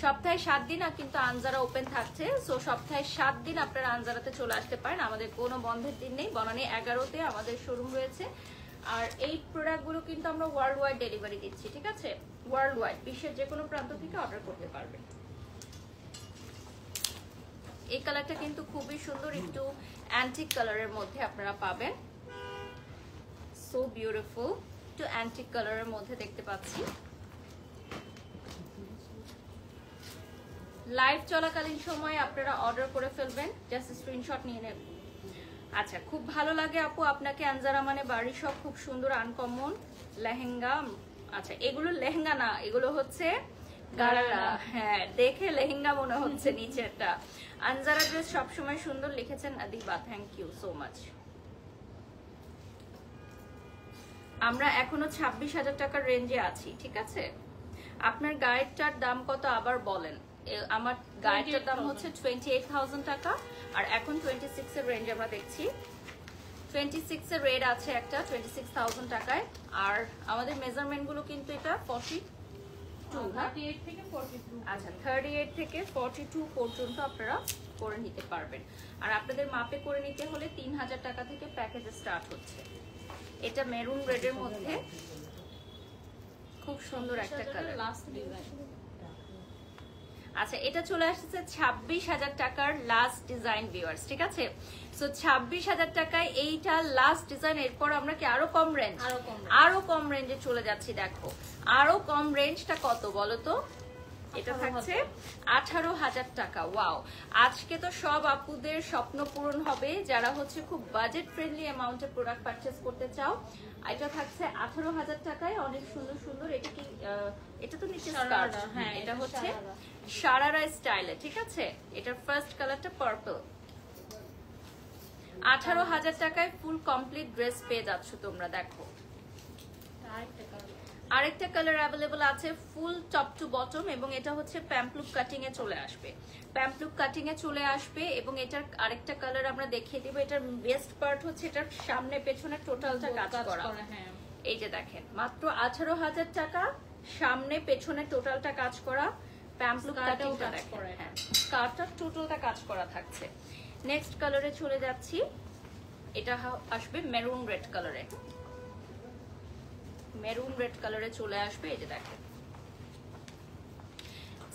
সপ্তাহে 7 দিন কিন্তু আনজারা ওপেন থাকছে। সো সপ্তাহে 7 দিন আপনারা আনজারাতে চলে আসতে পারেন, আমাদের কোনো বন্ধের দিন নেই। বনানী 11তে আমাদের শোরুম রয়েছে। আর এই প্রোডাক্টগুলো কিন্তু আমরা ওয়ার্ল্ড ওয়াইড ডেলিভারি দিচ্ছি, ঠিক আছে? ওয়ার্ল্ড ওয়াইড, বিশ্বের যে কোনো প্রান্ত থেকে অর্ডার করতে পারবেন। এই কালারটা কিন্তু খুবই সুন্দর, একটু অ্যান্টিক কালারের মধ্যে আপনারা পাবেন। সো বিউটিফুল, একটু অ্যান্টিক কালারের মধ্যে দেখতে পাচ্ছি। লাইভ চলাকালীন সময় আপনারা অর্ডার করে ফেলবেন, জাস্ট স্ক্রিনশট নিয়ে নেবেন। আচ্ছা, খুব ভালো লাগে আপু আপনাকে। আনজারা মানে বাড়ি সব খুব সুন্দর আনকমন লেহেঙ্গা আচ্ছা এগুলো লেহেঙ্গা না, এগুলো হচ্ছে গারারা। হ্যাঁ দেখে লেহেঙ্গা মনে হচ্ছে নিচেরটা। আনজারা ড্রেস সবসময় সুন্দর লিখেছেন Adiba, thank you so much. আমরা এখনো 26,000 টাকার রেঞ্জে আছি, ঠিক আছে? আপনার গায়েরটার দাম কত আবার বলেন। আমার গায়েরটার দাম হচ্ছে 28,000 টাকা, আর এখন 26 এর রেঞ্জ আমরা দেখছি। 26 এর রেড আছে একটা 26,000 টাকায়। আর আমাদের মেজারমেন্ট গুলো কিন্তু এটা 42 না? 38 থেকে 42। আচ্ছা 38 থেকে 42 পর্যন্ত আপনারা করে নিতে পারবেন। আর আপনাদের মাপে করে নিতে হলে 3,000 টাকা থেকে প্যাকেজ স্টার্ট হচ্ছে। এটা মেরুন রেডের মধ্যে খুব সুন্দর একটা কালার। Last design. আচ্ছা এটা চলে আসছে 26,000 টাকার লাস্ট ডিজাইন ভিউয়ার্স, ঠিক আছে? সো 26,000 টাকায় এইটা লাস্ট ডিজাইন। এরপর আমরা কি আরো কম রেঞ্জ, আরো কম রেঞ্জে চলে যাচ্ছি। দেখো আরো কম রেঞ্জটা কত বলো তো? এটা থাকছে 18,000 টাকা। ওয়াও, আজকে তো সব আপুদের স্বপ্ন পূরণ হবে যারা হচ্ছে খুব বাজেট ফ্রেন্ডলি অ্যামাউন্টে প্রোডাক্ট পারচেজ করতে চাও। এটা থাকছে 18,000 টাকায়, অনেক সুন্দর সুন্দর। এটা কি এটা তো নিচে স্কার্ট, হ্যাঁ এটা হচ্ছে শারারা স্টাইলে, ঠিক আছে? এটার ফার্স্ট কালারটা পার্পল। 18,000 টাকায় ফুল কমপ্লিট ড্রেস পেয়ে যাচ্ছ তোমরা। দেখো আরেকটা কালার অ্যাভেলেবল আছে ফুল টপ টু বটম, এবং এটা হচ্ছে প্যাম্পলুক কাটিং এ চলে আসবে। প্যাম্পলুক কাটিং এ চলে আসবে এবং এটার আরেকটা কালার আমরা দেখিয়ে দিব। এটার বেস্ট পার্ট হচ্ছে এটার সামনে পেছনে টোটালটা কাজ করা। হ্যাঁ এই যে দেখেন মাত্র 18,000 টাকা, সামনে পেছনে টোটালটা কাজ করা। প্যাম্পলুক কাটিংটা দেখেন, হ্যাঁ স্কার্টটা টোটালটা কাজ করা থাকছে। নেক্সট কালারে চলে যাচ্ছি। এটা আসবে মেরুন রেড কালারে, মেরুন রেড কালারে চলে আসবে। এই যে দেখেন,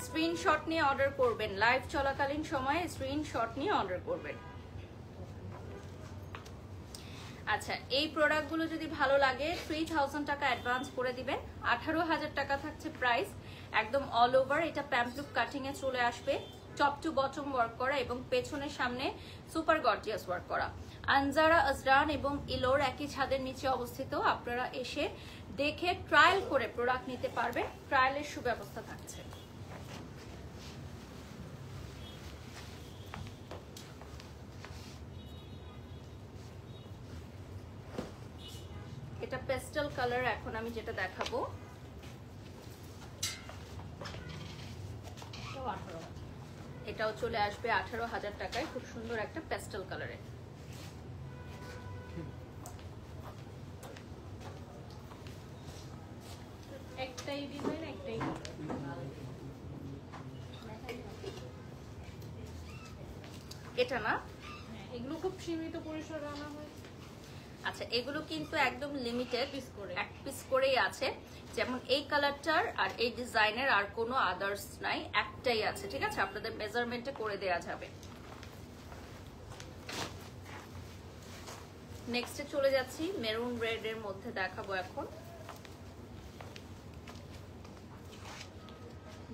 স্ক্রিনশট নিয়ে অর্ডার করবেন, লাইভ চলাকালীন সময়ে স্ক্রিনশট নিয়ে অর্ডার করবেন। আচ্ছা এই প্রোডাক্টগুলো যদি ভালো লাগে 3,000 টাকা অ্যাডভান্স করে দিবেন। 18,000 টাকা থাকছে প্রাইস, একদম অল ওভার। এটা প্যাম্পলুক কাটিং এ চলে আসবে, টপ টু বটম ওয়ার্ক করা এবং পেছনের সামনে সুপার গর্জিয়াস ওয়ার্ক করা। আনজারা, আজরান এবং ইলোর একই ছাদের নিচে অবস্থিত। আপনারা এসে দেখে ট্রায়াল করে প্রোডাক্ট নিতে পারবেন, ট্রায়ালের সুব্যবস্থা থাকছে। এটা পেস্টেল কালার। এখন আমি যেটা দেখাবো এটাও চলে আসবে 18,000 টাকায়, খুব সুন্দর একটা পেস্টেল কালারে। একটাই ডিজাইন একটাই এটা না, এগুলো খুব সীমিত পরিসরে আনা হয়। আচ্ছা এগুলো কিন্তু একদম লিমিটেড পিস করে এক পিস করেই আছে। যেমন এই কালারটার আর এই ডিজাইনের আর কোনো আদার্স নাই, একটাই আছে, ঠিক আছে? আপনাদের মেজারমেন্টে করে দেয়া যাবে। নেক্সটে চলে যাচ্ছি, মেরুন রেড এর মধ্যে দেখাবো এখন।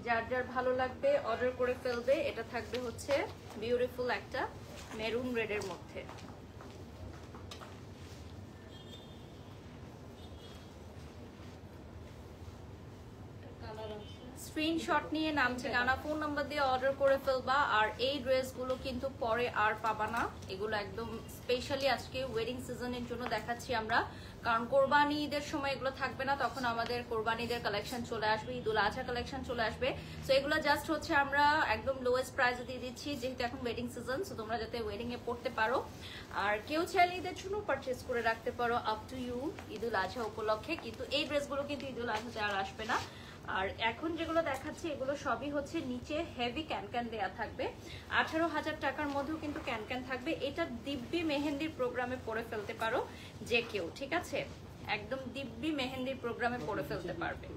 যার যার ভালো লাগবে অর্ডার করে ফেলবে। এটা থাকবে হচ্ছে বিউটিফুল একটা মেরুন রেড এর মধ্যে। স্ক্রিনশট নিয়ে নাম ঠিকানা ফোন নাম্বার দিয়ে অর্ডার করে ফেলবা। আর এই ড্রেসগুলো কিন্তু পরে আর পাবা না, এগুলো একদম স্পেশালি আজকে ওয়েডিং সিজনের জন্য দেখাচ্ছি আমরা, কারণ কোরবানি ঈদের সময় এগুলো থাকবে না, তখন আমাদের কোরবানি ঈদের কালেকশন চলে আসবে, ঈদুল আজহা কালেকশন চলে আসবে। সো এগুলো জাস্ট হচ্ছে আমরা একদম লোয়েস্ট প্রাইসে দিয়ে দিচ্ছি, যেহেতু এখন ওয়েডিং সিজন। সো তোমরা যাতে ওয়েডিং এ পড়তে পারো, আর কেউ চাইলে ঈদের জন্য পারচেজ করে রাখতে পারো, আপ টু ইউ, ঈদুল আজহা উপলক্ষে। কিন্তু এই ড্রেসগুলো কিন্তু ঈদুল আজহাতে আর আসবে না। আর এখন যেগুলো দেখাচ্ছি এগুলো সবই হচ্ছে নিচে হেভি ক্যানক্যান দেয়া থাকবে। 18,000 টাকার মধ্যেও কিন্তু ক্যানক্যান থাকবে। এটা দিব্যি মেহেন্দির প্রোগ্রামে পরে ফেলতে পারো যে কেউ, ঠিক আছে? একদম দিব্যি মেহেন্দির প্রোগ্রামে পরে ফেলতে পারবে।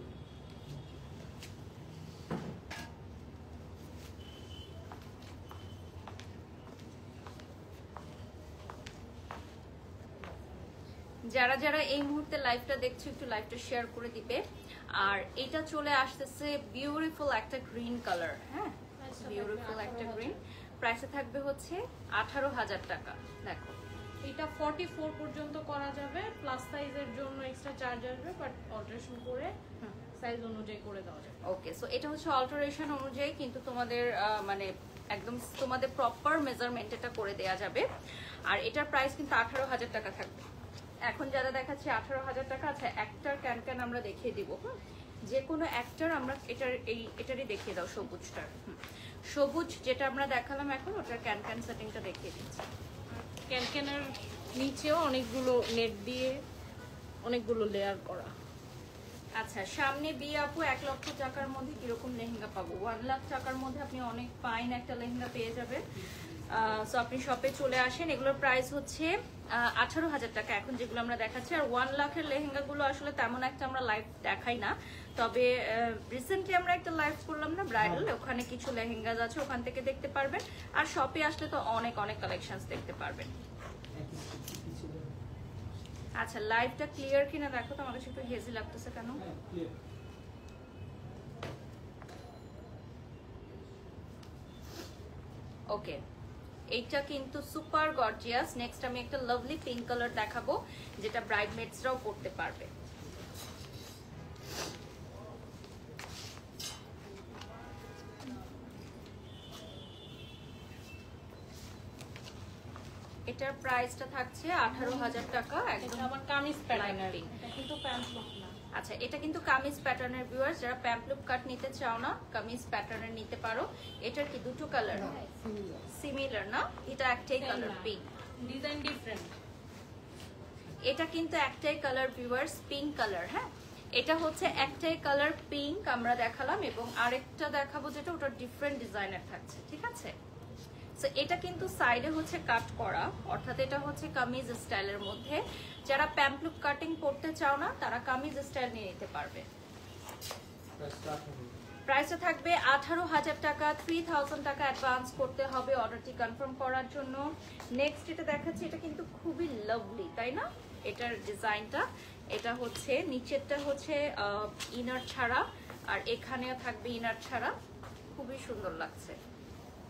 যারা যারা এই মুহূর্তে লাইভটা দেখছো একটু লাইভটা শেয়ার করে দিবে। আর এটা চলে আসতেছে বিউটিফুল একটা গ্রিন কালার, হ্যাঁ বিউটিফুল একটা গ্রিন। প্রাইসে থাকবে হচ্ছে 18,000 টাকা। দেখো এটা 44 পর্যন্ত করা যাবে, প্লাস সাইজের জন্য এক্সট্রা চার্জ আসবে, বাট অল্টারেশন করে সাইজ অনুযায়ী করে দেওয়া যাবে। ওকে, সো এটা হচ্ছে অল্টারেশন অনুযায়ী, কিন্তু তোমাদের মানে একদম তোমাদের প্রপার মেজারমেন্ট এটা করে দেয়া যাবে। আর এটার প্রাইস কিন্তু 18,000 টাকা থাকবে। এখন যারা দেখাচ্ছে 18,000 টাকা। আচ্ছা, একটার ক্যান আমরা দেখিয়ে দিব। যে কোনো একটার আমরা এটারই দেখিয়ে দাও, সবুজটার। সবুজ যেটা আমরা দেখালাম এখন, ওটার ক্যান সেটিংটা দেখিয়ে দিচ্ছি। ক্যানক্যানের নিচেও অনেকগুলো নেট দিয়ে অনেকগুলো লেয়ার করা। আচ্ছা, সামনে বিয়ে আপু 1 লক্ষ টাকার মধ্যে কিরকম লেহেঙ্গা পাবো? 1 লাখ টাকার মধ্যে আপনি অনেক ফাইন একটা লেহেঙ্গা পেয়ে যাবেন। সো আপনি শপে চলে আসেন। এগুলোর প্রাইস হচ্ছে 18,000 টাকা এখন যেগুলো আমরা দেখাচ্ছি। আর 1 লাখের লেহেঙ্গাগুলো আসলে তেমন একটা আমরা লাইভ দেখাই না, তবে রিসেন্টলি আমরা একটা লাইভ করলাম না ব্রাইডাল, ওখানে কিছু লেহেঙ্গাজ আছে, ওখান থেকে দেখতে পারবেন। আর শপে আসলে তো অনেক অনেক কালেকশনস দেখতে পারবেন। আচ্ছা, লাইভটা ক্লিয়ার কিনা দেখো তো, আমার কাছে একটু হেজি লাগতেছে কেন? ওকে, এইটা কিন্তু সুপার গর্জিয়াস। নেক্সট আমি একটা লাভলি পিঙ্ক কালার দেখাবো, যেটা ব্রাইডমেডসরাও পরতে পারবে। এটার প্রাইসটা থাকছে 18,000 টাকা। একদম আবার কামিজ প্যাটার্নের, pink। এটা কিন্তু প্যান্ট লুক না। আচ্ছা, এটা কিন্তু কামিজ প্যাটার্নের ভিউয়ার্স, যারা প্যাম্পলুপ কাট নিতে চাও না, কামিজ প্যাটার্নের নিতে পারো। এটার কি দুটো কালার? সিমিলার না, এটা একটাই কালার, পিঙ্ক। Design different. এটা কিন্তু একটাই কালার ভিউয়ার্স, পিঙ্ক কালার। হ্যাঁ, এটা হচ্ছে একটাই কালার পিঙ্ক আমরা দেখালাম, এবং আরেকটা দেখাবো যেটা ওটা ডিফারেন্ট ডিজাইনের থাকছে। ঠিক আছে, সো এটা কিন্তু সাইডে হচ্ছে কাট করা, অর্থাৎ এটা হচ্ছে কামিজ স্টাইলের মধ্যে। যারা প্যাম্পলুপ কাটিং করতে চাও না, তারা কামিজ স্টাইল নিয়ে নিতে পারবে। প্রাইসটা থাকবে 18,000 টাকা। 3,000 টাকা অ্যাডভান্স করতে হবে অর্ডারটি কনফার্ম করার জন্য। নেক্সট এটা দেখাচ্ছি, এটা কিন্তু খুবই লাভলি, তাই না? এটার ডিজাইনটা, এটা হচ্ছে নিচেরটা হচ্ছে ইনার ছাড়া, আর এখানেও থাকবে ইনার ছাড়া। খুবই সুন্দর লাগছে,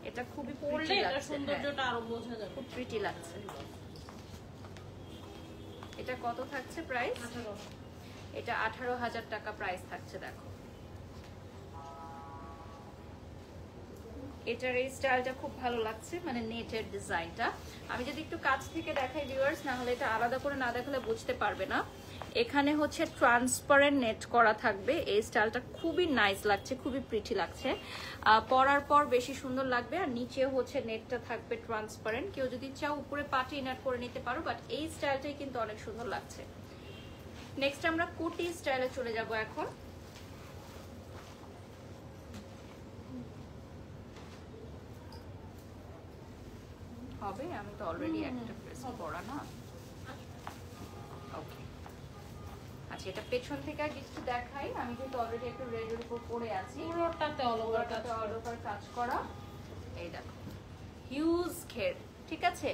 এটা খুবই পরলে প্রিটি এটা লাগছে। সৌন্দর্যটা আরো বোঝা যাবে। খুব প্রিটি লাগছে। এটা কত থাকছে প্রাইস? 18। এটা 18,000 টাকা প্রাইস থাকছে। দেখো, এটার এই স্টাইলটা খুব ভালো লাগছে, মানে নেটের ডিজাইনটা। আমি যদি একটু কাছ থেকে দেখাই ভিউয়ার্স, না হলে এটা আলাদা করে না দেখালে বুঝতে পারবে না। এখানে হচ্ছে ট্রান্সপারেন্ট নেট করা থাকবে। এই স্টাইলটা খুবই নাইস লাগছে, খুবই প্রিটি লাগছে, পরার পর বেশি সুন্দর লাগবে। আর নিচে হচ্ছে নেটটা থাকবে ট্রান্সপারেন্ট। কেউ যদি চাও উপরে পাটি ইনার করে নিতে পারো, বাট এই স্টাইলটাই কিন্তু অনেক সুন্দর লাগছে। নেক্সট আমরা কোটি স্টাইলে চলে যাব এখন। হবে, আমি তো অলরেডি একটা ড্রেস পরা না। ওকে, আচ্ছা, এটা পেছন থেকে আর কিছু দেখাই। আমি কিন্তু অলরেডি একটা রেডের উপর পরে আছি, পুরোটাতে অল ওভার কাজ অল ওভার কাজ করা। এই দেখো, হিউজ ঘের, ঠিক আছে,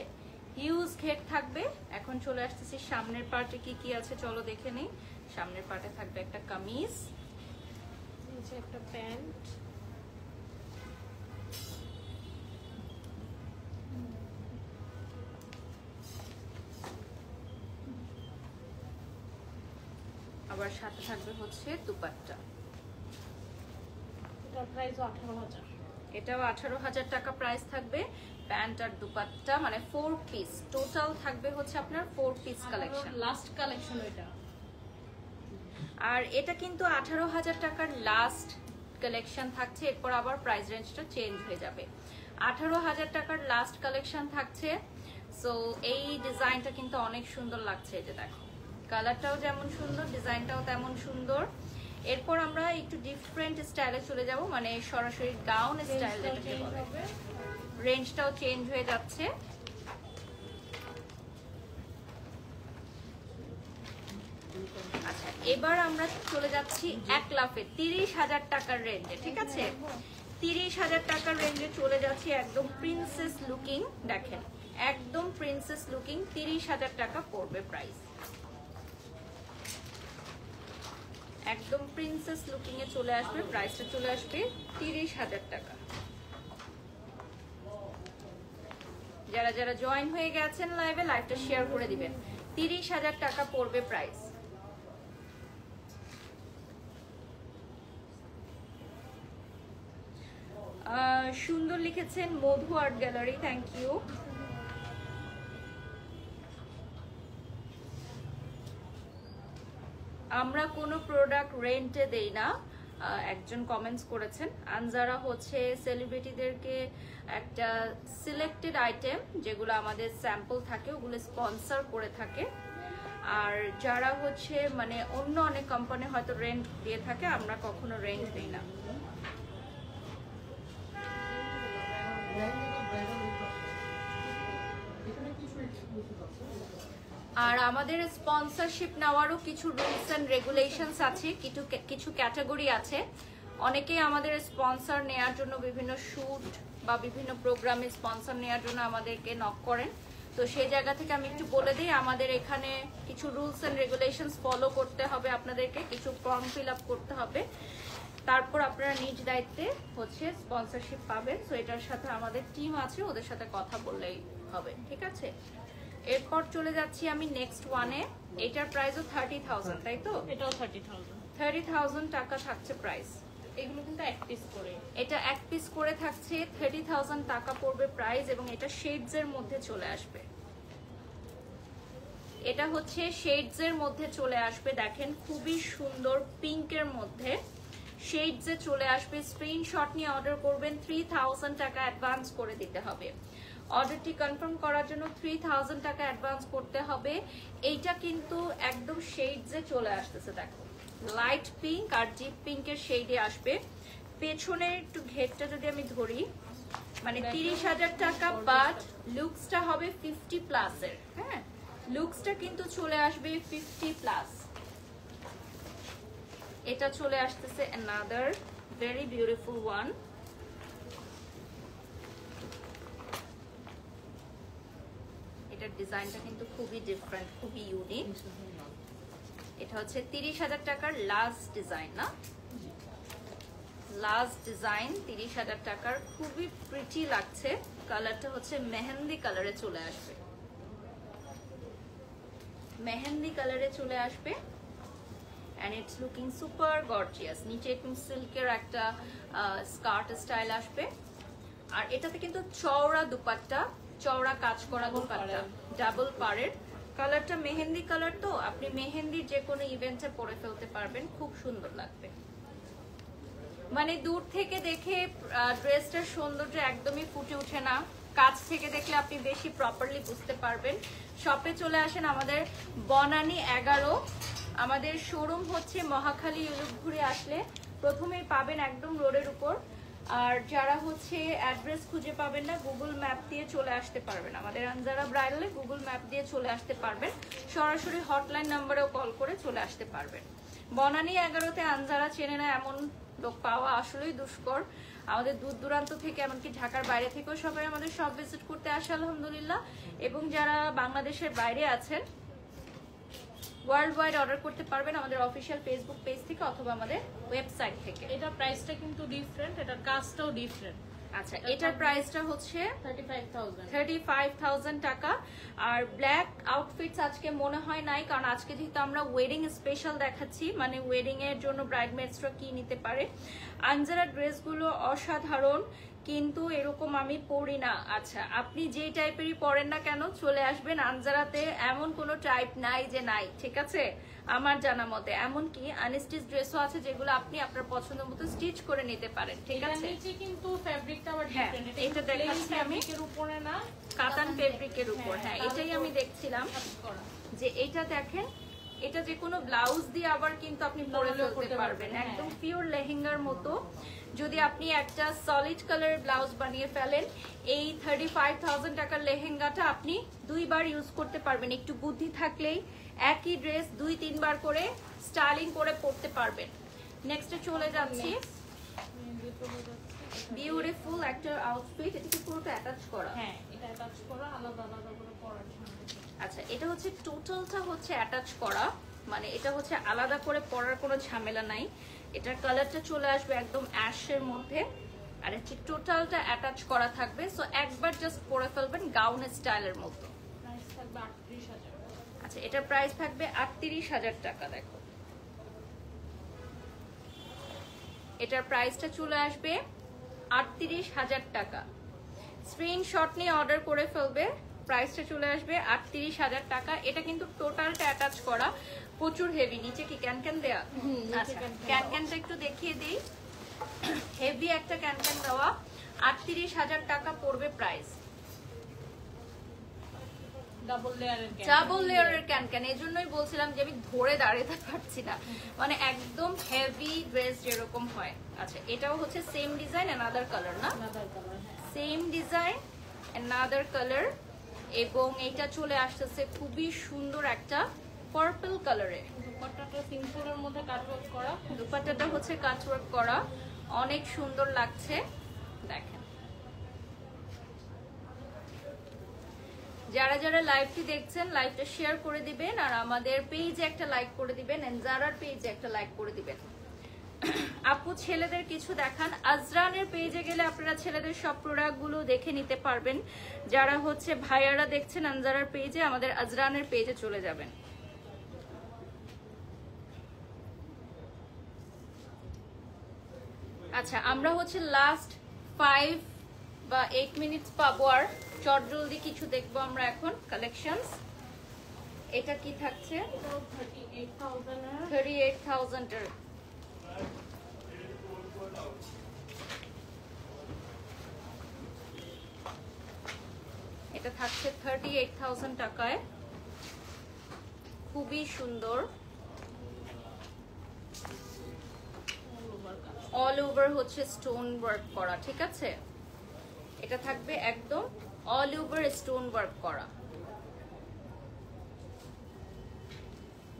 হিউজ ঘের থাকবে। এখন চলে আসতেছি সামনের পার্টে কি কি আছে, চলো দেখে নেই। সামনের পার্টে থাকবে একটা কামিজ, নিচে একটা প্যান্ট, আবার সাথে থাকবে হচ্ছে দুপাট্টা। এটার প্রাইস 18,000। এটাও 18,000 টাকা প্রাইস থাকবে। প্যান্ট আর দুপাট্টা মানে 4 পিস টোটাল থাকবে হচ্ছে আপনার 4 পিস কালেকশন। লাস্ট কালেকশন এটা। আর এটা কিন্তু 18,000 টাকার লাস্ট কালেকশন থাকছে, এরপর আবার প্রাইস রেঞ্জটা চেঞ্জ হয়ে যাবে। 18,000 টাকার লাস্ট কালেকশন থাকছে। সো এই ডিজাইনটা কিন্তু অনেক সুন্দর লাগছে, এই যে দেখো, কালারটাও যেমন সুন্দর, ডিজাইনটাও তেমন সুন্দর। এরপর আমরা একটু ডিফারেন্ট স্টাইলে চলে যাব, মানে সরাসরি গাউন স্টাইল যেটাকে বলে। রেঞ্জটাও চেঞ্জ হয়ে যাচ্ছে। আচ্ছা, এবার আমরা চলে যাচ্ছি এক লাফে 30,000 টাকার রেঞ্জে। ঠিক আছে, 30,000 টাকার রেঞ্জে চলে যাচ্ছি, একদম প্রিন্সেস লুকিং। দেখেন, একদম প্রিন্সেস লুকিং, 30,000 টাকা পড়বে প্রাইস। একদম প্রিন্সেস লুকিং এ চলে আসবে, প্রাইসটা চলে আসবে 30,000 টাকা। যারা যারা জয়েন হয়ে গেছেন লাইভে, লাইভটা শেয়ার করে দিবেন। 30,000 টাকা পড়বে প্রাইস। সুন্দর লিখেছেন মধু আর্ট গ্যালারি, থ্যাংক ইউ। আমরা কোনো প্রোডাক্ট রেন্টে দেই না, একজন কমেন্টস করেছেন। আনজারা হচ্ছে সেলিব্রিটিদেরকে একটা সিলেক্টেড আইটেম যেগুলো আমাদের স্যাম্পল থাকে ওগুলো স্পন্সর করে থাকে, আর যারা হচ্ছে মানে অন্য অনেক কোম্পানি হয়তো রেন্ট দিয়ে থাকে, আমরা কখনো রেন্ট দিই না। আর আমাদের স্পন্সরশিপ নেওয়ারও কিছু রুলস এন্ড রেগুলেশনস আছে, কিছু ক্যাটাগরি আছে। অনেকেই আমাদের স্পন্সর নেওয়ার জন্য বিভিন্ন শুট বা বিভিন্ন প্রোগ্রামে স্পন্সর নেওয়ার জন্য আমাদেরকে নক করেন। তো সেই জায়গা থেকে আমি একটু বলে দিই, আমাদের এখানে কিছু রুলস এন্ড রেগুলেশনস ফলো করতে হবে, আপনাদেরকে কিছু ফর্ম ফিল আপ করতে হবে, তারপর আপনারা নিজ দায়িত্বে হচ্ছে স্পন্সরশিপ পাবেন। সো এটার সাথে আমাদের টিম আছে, ওদের সাথে কথা বললেই হবে, ঠিক আছে? এরপর চলে যাচ্ছি আমি নেক্সট ওয়ানে। এটার প্রাইসও 30,000, তাই তো? এটাও 30,000। 30,000 টাকা থাকছে প্রাইস। এগুলো কিন্তু এক পিস করে, এটা এক পিস করে থাকছে, 30,000 টাকা পড়বে প্রাইস, এবং এটা শেডস এর মধ্যে চলে আসবে। এটা হচ্ছে শেডস এর মধ্যে চলে আসবে, দেখেন খুবই সুন্দর পিঙ্কের মধ্যে শেডস এ চলে আসবে। স্ক্রিনশট নিয়ে অর্ডার করবেন, 3,000 টাকা অ্যাডভান্স করে দিতে হবে। অর্ডারটি কনফার্ম করার জন্য 3,000 টাকা অ্যাডভান্স করতে হবে। এইটা কিন্তু একদম শেডস এ চলে আসতেছে, দেখো লাইট পিঙ্ক আর ডিপ পিঙ্কের শেডে আসবে। পেছনের একটু ঘেরটা যদি আমি ধরি, মানে 30,000 টাকা, বাট লুকসটা হবে 50 প্লাসের। হ্যাঁ, লুকসটা কিন্তু চলে আসবে 50 প্লাস। এটা চলে আসতেছে another very beautiful one। এটার ডিজাইনটা কিন্তু খুবই ডিফারেন্ট, খুবই ইউনিক। এটা হচ্ছে 30,000 টাকার লাস্ট ডিজাইন, না লাস্ট ডিজাইন 30,000 টাকার, খুবই প্রিটি লাগছে। কালারটা হচ্ছে মেহেন্দি কালারে চলে আসবে, মেহেন্দি কালারে চলে আসবে, and it's looking super gorgeous। নিচে একদম সিল্কের একটা স্কার্ট স্টাইল আসবে, আর এটাতে কিন্তু চওড়া দুপাট্টা, চওড়া কাজ করা দুপাট্টা, ডাবল পাড়ের। কালারটা মেহেন্দি কালার, তো আপনি মেহেন্দির যে কোনো ইভেন্টে পরে ফেলতে পারবেন, খুব সুন্দর লাগবে। মানে দূর থেকে দেখে ড্রেসটার সৌন্দর্য একদমই ফুটে ওঠে না, কাছ থেকে দেখলে আপনি বেশি প্রপারলি বুঝতে পারবেন। শপে চলে আসেন আমাদের বনানী 11, আমাদের শোরুম হচ্ছে মহাখালী। ইউলুপ ঘুরে আসলে প্রথমেই পাবেন একদম রোডের উপর। আর যারা হচ্ছে অ্যাড্রেস খুঁজে পাবেন না, গুগল ম্যাপ দিয়ে চলে আসতে পারবেন আমাদের আনজারা ব্রাইডালে, গুগল ম্যাপ দিয়ে চলে আসতে পারবেন। সরাসরি হটলাইন নাম্বারেও কল করে চলে আসতে পারবেন। বনানী 11-তে আনজারা চেনে না এমন লোক পাওয়া আসলেই দুষ্কর। আমাদের দূর দূরান্ত থেকে, এমনকি ঢাকার বাইরে থেকেও সবাই আমাদের শপ ভিজিট করতে আসে আলহামদুলিল্লাহ। এবং যারা বাংলাদেশের বাইরে আছেন, ওয়ার্ল্ড ওয়াইড অর্ডার করতে পারবেন আমাদের অফিসিয়াল ফেসবুক পেজ থেকে অথবা আমাদের ওয়েবসাইট থেকে। এটা প্রাইসটা কিন্তু ডিফারেন্ট, এটার কাজটাও ডিফারেন্ট। আচ্ছা, এটার প্রাইসটা হচ্ছে 35,000 টাকা। আর ব্ল্যাক আউটফিটস আজকে মনে হয় নাই, কারণ আজকে যেহেতু আমরা ওয়েডিং স্পেশাল দেখাচ্ছি, মানে ওয়েডিং এর জন্য ব্রাইডমেডসরা কি নিতে পারে। আনজারা ড্রেসগুলো অসাধারণ, কিন্তু এরকম আমি পরি না। আচ্ছা, আপনি যে টাইপেরই পরেন না কেন, চলে আসবেন আনজারাতে, এমন কোনো টাইপ নাই যে নাই, ঠিক আছে? আমার জানা মতে এমনকি আনস্টিচ ড্রেসও আছে যেগুলো আপনি আপনার পছন্দ মতো স্টিচ করে নিতে পারেন, ঠিক আছে? নিচে কিন্তু ফেব্রিকটা আবার হ্যাঁ, ডিফারেন্ট, এটা দেখাচ্ছি আমি ফেব্রিকের উপরে না, কাতান ফেব্রিকের উপর। হ্যাঁ, এটাই আমি দেখছিলাম করা। যে এটা দেখেন, এটা যে কোনো ব্লাউজ দিয়ে আবার কিন্তু আপনি পরে ফেলতে পারবেন, একদম পিওর লেহেঙ্গার মতো। যদি আপনি একটা সলিড কালার ব্লাউজ বানিয়ে ফেলেন, এই 35,000 টাকার লেহেঙ্গাটা আপনি 2 বার ইউজ করতে পারবেন। একটু বুদ্ধি থাকলেই একই ড্রেস 2-3 বার করে স্টাইলিং করে পরতে পারবেন। নেক্সটে চলে যাচ্ছি, বিউটিফুল একটা আউটফিট। এটা কি পুরোটা অ্যাটাচ করা? হ্যাঁ, এটা অ্যাটাচ করা, আলাদা আলাদা করে পরার জন্য। আচ্ছা, এটা হচ্ছে টোটালটা হচ্ছে অ্যাটাচ করা, মানে এটা হচ্ছে আলাদা করে পরার কোনো ঝামেলা নাই। এটার কালারটা চলে আসবে একদম অ্যাশের মধ্যে, আর হচ্ছে টোটালটা অ্যাটাচ করা থাকবে, সো একবার জাস্ট পরে ফেলবেন গাউন স্টাইলের মতো। প্রাইস থাকবে 38,000। আচ্ছা, এটার প্রাইস থাকবে 38,000 টাকা। দেখো এটার প্রাইসটা চলে আসবে 38,000 টাকা। স্ক্রিনশট নিয়ে অর্ডার করে ফেলবে, প্রাইসটা চলে আসবে 38,000 টাকা। এটা কিন্তু টোটালটা অ্যাটাচ করা, প্রচুর হেভি। নিচে কি ক্যান দেয়া? আচ্ছা, ক্যানটা একটু দেখিয়ে দিই। হেভি একটা ক্যান দেওয়া, 38,000 টাকা পড়বে প্রাইস। ডাবল লেয়ারের ক্যান, এজন্যই বলছিলাম যে আমি ধরে দাঁড়াতে পারছি না, মানে একদম হেভি ড্রেস যেরকম হয়। আচ্ছা, এটাও হচ্ছে সেম ডিজাইন অ্যানাদার কালার না? সেম ডিজাইন অ্যানাদার কালার, এবং এটা চলে আসতেছে খুবই সুন্দর একটা পার্পল কালারে। দুপাট্টাটা সিম্পলের মধ্যে কাটওয়ার্ক করা, দুপাট্টাটা হচ্ছে কাটওয়ার্ক করা, অনেক সুন্দর লাগছে। দেখেন, যারা যারা লাইভটি দেখছেন লাইভটা শেয়ার করে দিবেন, আর আমাদের পেজে একটা লাইক করে দিবেন, এন্ড যারার পেজে একটা লাইক করে দিবেন। আপু ছেলেদের কিছু দেখান। আজরানের পেজে গেলে আপনারা ছেলেদের সব প্রোডাক্টগুলো দেখে নিতে পারবেন। যারা হচ্ছে ভাইয়ারা দেখছেন আনজারার পেজে, আমাদের আজরানের পেজে চলে যাবেন। আচ্ছা, আমরা হচ্ছে লাস্ট 5 বা 8 মিনিটস পাবো, আর চট জলদি কিছু দেখবো আমরা এখন কালেকশনস। এটা কি থাকছে? 38,000 এর। এটা থাকছে 38,000 টাকায়, খুবই সুন্দর। অল ওভার হচ্ছে স্টোন ওয়ার্ক করা, ঠিক আছে? এটা থাকবে একদম অল ওভার স্টোন ওয়ার্ক করা,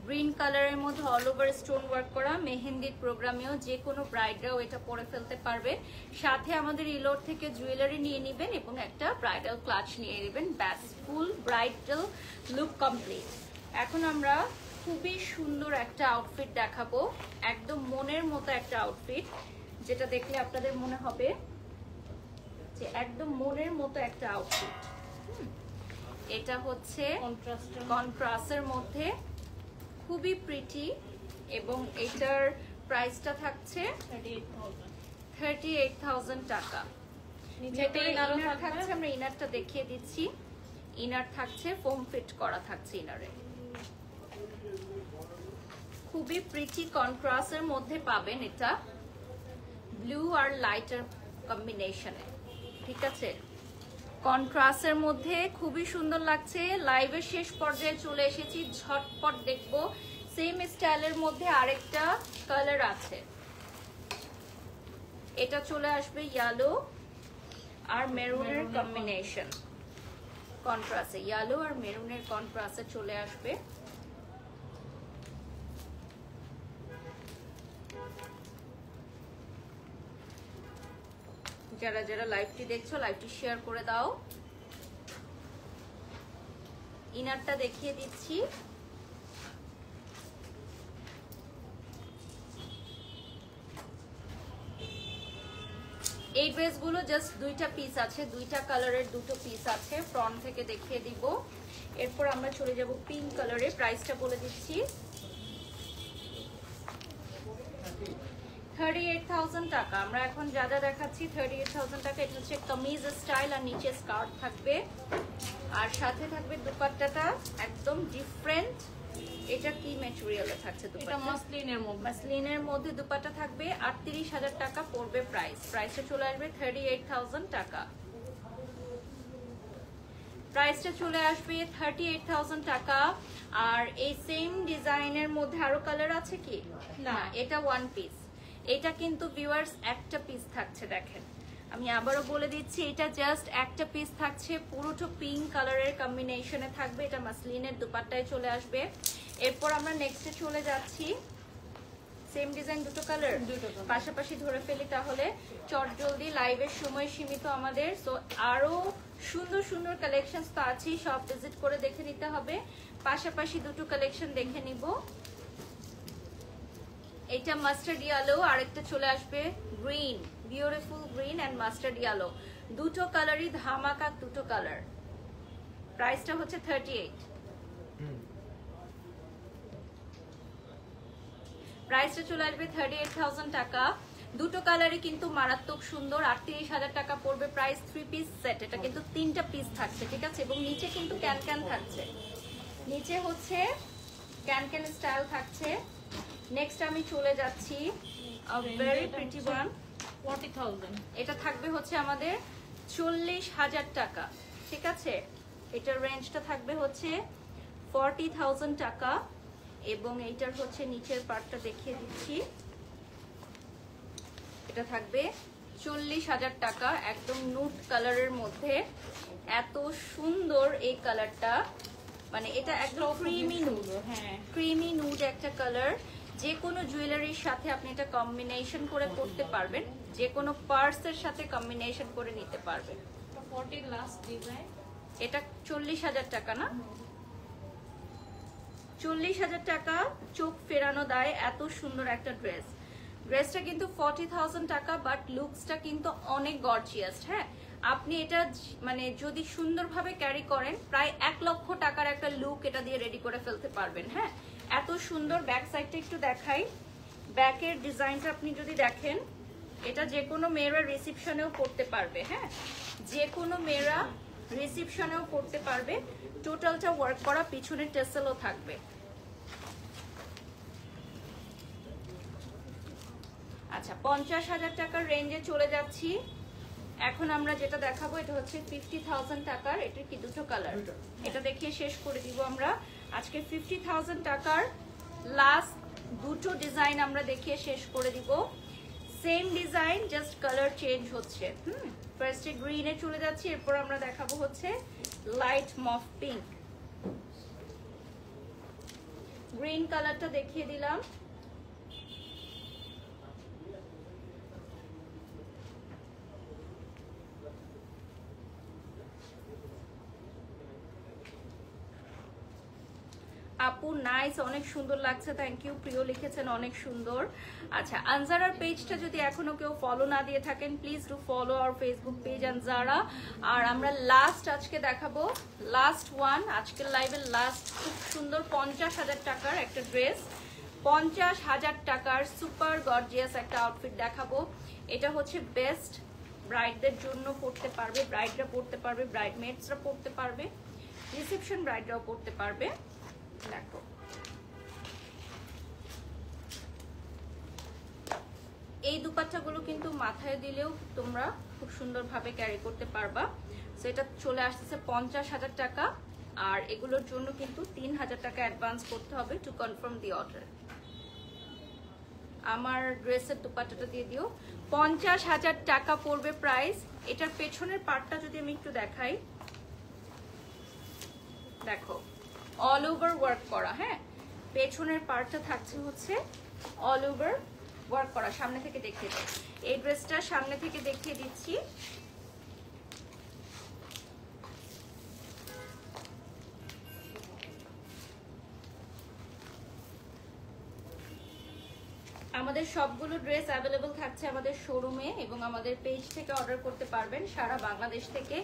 গ্রিন কালারের মধ্যে অল ওভার স্টোন ওয়ার্ক করা। মেহেন্দির প্রোগ্রামেও যে কোনো ব্রাইডরাও এটা পরে ফেলতে পারবে। সাথে আমাদের ইলোর থেকে জুয়েলারি নিয়ে নেবেন এবং একটা ব্রাইডাল ক্লাচ নিয়ে নেবেন, ব্যাস ফুল ব্রাইডাল লুক কমপ্লিট। এখন আমরা খুবই সুন্দর একটা আউটফিট দেখাবো, একদম মনের মতো একটা আউটফিট, যেটা দেখলে আপনাদের মনে হবে যে একদম মনের মতো একটা আউটফিট। এটা হচ্ছে কন্ট্রাস্টের মধ্যে, খুবই প্রিটি, এবং এটার প্রাইসটা থাকছে 38,000 টাকা। ইনার থাকছে, আমরা ইনারটা দেখিয়ে দিচ্ছি। ইনার থাকছে ফোম ফিট করা থাকছে ইনারে, খুবই প্রিটি কন্ট্রাস্টের মধ্যে পাবেন। এটা ব্লু আর লাইটার কম্বিনেশনে, ঠিক আছে? কন্ট্রাস্টের মধ্যে খুবই সুন্দর লাগছে। লাইভের শেষ পর্যায়ে চলে এসেছি, ঝটপট দেখবো। সেম স্টাইলের মধ্যে আরেকটা কালার আছে, এটা চলে আসবে ইয়েলো আর মেরুনের কম্বিনেশন, কন্ট্রাস্টে ইয়েলো আর মেরুনের কন্ট্রাস্টে চলে আসবে। যারা যারা লাইভটি দেখছো লাইভটি শেয়ার করে দাও। ইনারটা দেখিয়ে দিচ্ছি। এই ড্রেসগুলো জাস্ট দুইটা পিস আছে, দুইটা কালারের দুটো পিস আছে, ফ্রন্ট থেকে দেখিয়ে দিব। এরপর আমরা চলে যাব পিঙ্ক কালারে, প্রাইসটা বলে দিচ্ছি 38,000 টাকা। আমরা এখন যা যা দেখাচ্ছি 38,000 টাকা। এটা হচ্ছে কামিজ স্টাইল, আর নিচে স্কার্ট থাকবে, আর সাথে থাকবে দুপাট্টাটা একদম ডিফারেন্ট। এটা কি ম্যাটেরিয়ালে থাকছে? এটা মাসলিনের মধ্যে, মাসলিনের মধ্যে দুপাট্টা থাকবে। 38,000 টাকা পড়বে প্রাইসটা চলে আসবে 38,000 টাকা। প্রাইসটা চলে আসবে 38,000 টাকা। আর এই সেম ডিজাইনের মধ্যে আরো কালার আছে কি? না, এটা ওয়ান পিস। এটা কিন্তু ভিউয়ার্স একটা পিস থাকছে, দেখেন আমি আবারও বলে দিচ্ছি, এটা জাস্ট একটা পিস থাকছে, পুরোটা পিঙ্ক কালারের কম্বিনেশনে থাকবে। এটা মাসলিনের দুপাট্টায় চলে আসবে। এরপর আমরা নেক্সটে চলে যাচ্ছি, সেম ডিজাইন দুটো কালার পাশাপাশি ধরে ফেলি তাহলে চট জলদি। লাইভের সময় সীমিত আমাদের, সো আরো সুন্দর সুন্দর কালেকশন তো আছেই, সব ভিজিট করে দেখে নিতে হবে। পাশাপাশি দুটো কালেকশন দেখে নিব। এটা মাস্টার্ড ইয়েলো, আরেকটা চলে আসবে green, beautiful green and mustard yellow, দুটো কালারই ধামাকা, দুটো কালার। প্রাইসটা হচ্ছে 38, প্রাইসটা চলে আসবে 38,000 টাকা। দুটো কালারই কিন্তু মারাত্মক সুন্দর। 38,000 টাকা পড়বে প্রাইস। 3 পিস সেট, এটা কিন্তু 3টা পিস থাকছে, ঠিক আছে? এবং নিচে কিন্তু ক্যান ক্যান থাকছে, নিচে হচ্ছে ক্যান ক্যান স্টাইল থাকছে। নেক্সট আমি চলে যাচ্ছি ভেরি প্রিটি ওয়ান, 40,000। এটা থাকবে হচ্ছে আমাদের 40,000 টাকা, ঠিক আছে? এটার রেঞ্জটা থাকবে হচ্ছে 40,000 টাকা। এবং এইটার হচ্ছে নিচের পার্টটা দেখিয়ে দিচ্ছি, এটা থাকবে 40,000 টাকা, একদম নুট কালারের মধ্যে। এত সুন্দর এই কালারটা, মানে এটা একদম ক্রিমি নুট, হ্যাঁ ক্রিমি নুট একটা কালার। যে কোনো জুয়েলারির সাথে আপনি এটা কম্বিনেশন করে পড়তে পারবেন, যে কোনো পার্সের সাথে কম্বিনেশন করে নিতে পারবেন। 40 লাস্ট ডিজাইন। এটা 40,000 টাকা না? 40,000 টাকা চোখ ফেরানো দায়, এত সুন্দর একটা ড্রেস। ড্রেসটা কিন্তু 40,000 টাকা, বাট লুকসটা কিন্তু অনেক গর্জিয়াস। হ্যাঁ, আপনি এটা মানে যদি সুন্দরভাবে ক্যারি করেন, প্রায় 1 লক্ষ টাকার একটা লুক এটা দিয়ে রেডি করে ফেলতে পারবেন। হ্যাঁ, এত সুন্দর। ব্যাক সাইডটা একটু দেখাই, ব্যাকের ডিজাইনটা আপনি যদি দেখেন, এটা যে কোনো মেয়েরা রিসেপশনেও পড়তে পারবে। হ্যাঁ, যে কোনো মেয়েরা রিসেপশনেও পড়তে পারবে। টোটালটা ওয়ার্ক করা, পিছনে টেসেলও থাকবে। আচ্ছা, 50,000 টাকার রেঞ্জে চলে যাচ্ছি। এখন আমরা যেটা দেখাবো এটা হচ্ছে 50,000 টাকার। এটার কি দুটো কালার, এটা দেখিয়ে শেষ করে দিব আমরা আজকে। 50,000 টাকার লাস্ট দুটো ডিজাইন আমরা দেখিয়ে শেষ করে দিব। Same design, just colour change হচ্ছে। ফার্স্টে গ্রিনে চলে যাচ্ছি, এরপর আমরা দেখাবো হচ্ছে লাইট মফ পিঙ্ক। গ্রিন কালারটা দেখিয়ে দিলাম। আপু নাইস, অনেক সুন্দর লাগছে, থ্যাংক ইউ। প্রিয় লিখেছেন অনেক সুন্দর। আচ্ছা, আনজারার পেজটা যদি এখনো কেউ ফলো না দিয়ে থাকেন, please do follow our Facebook page Anjara. আর আমরা লাস্ট আজকে দেখাবো, লাস্ট ওয়ান, আজকের লাইভের লাস্ট, খুব সুন্দর 50,000 টাকার একটা ড্রেস। 50,000 টাকার সুপার গর্জিয়াস একটা আউটফিট দেখাবো। এটা হচ্ছে বেস্ট, ব্রাইডদের জন্য পড়তে পারবে, ব্রাইডরা পড়তে পারবে, ব্রাইডমেটসরা পড়তে পারবে, রিসেপশন ব্রাইডরাও পড়তে পারবে। দেখো, এই দুপাট্টাগুলো কিন্তু মাথায় দিলেও তোমরা খুব সুন্দরভাবে ক্যারি করতে পারবা। সো এটা চলে আসতেছে 50,000 টাকা। আর এগুলোর জন্য কিন্তু 3,000 টাকা অ্যাডভান্স করতে হবে টু কনফার্ম দি অর্ডার। আমার ড্রেসের দুপাট্টাটা দিয়ে দিও। 50,000 টাকা পড়বে প্রাইস। এটার পেছনের পার্টটা যদি আমি একটু দেখাই, দেখো অল ওভার ওয়ার্ক করা। হ্যাঁ, পেছনের পার্টটা থাকছে হচ্ছে অল ওভার ওয়ার্ক করা। সামনে থেকে দেখিয়ে দাও, এই ড্রেসটা সামনে থেকে দেখিয়ে দিচ্ছি। আমাদের সবগুলো ড্রেস অ্যাভেলেবল থাকছে আমাদের শোরুমে, এবং আমাদের পেজ থেকে অর্ডার করতে পারবেন সারা বাংলাদেশ থেকে।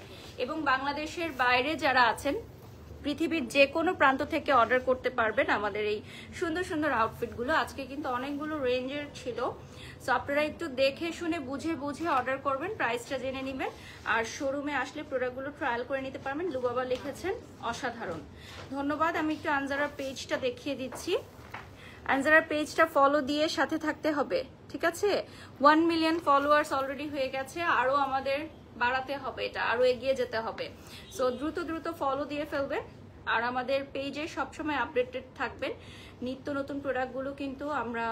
এবং বাংলাদেশের বাইরে যারা আছেন, পৃথিবীর যে কোনো প্রান্ত থেকে অর্ডার করতে পারবেন আমাদের এই সুন্দর সুন্দর আউটফিটগুলো। আজকে কিন্তু অনেকগুলো রেঞ্জের ছিল, সো আপনারা একটু দেখে শুনে বুঝে বুঝে অর্ডার করবেন, প্রাইসটা জেনে নেবেন। আর শোরুমে আসলে প্রোডাক্টগুলো ট্রায়াল করে নিতে পারবেন। লুবাবা লিখেছেন অসাধারণ, ধন্যবাদ। আমি একটু আনজারার পেজটা দেখিয়ে দিচ্ছি। আনজারার পেজটা ফলো দিয়ে সাথে থাকতে হবে, ঠিক আছে? 1 মিলিয়ন ফলোয়ার্স অলরেডি হয়ে গেছে, আরও আমাদের বাড়াতে হবে, এটা আরও এগিয়ে যেতে হবে। সো দ্রুত দ্রুত ফলো দিয়ে ফেলবেন। আর আমাদের পেজে সবসময় আপডেটেড থাকবেন। নিত্য নতুন প্রোডাক্টগুলো কিন্তু আমরা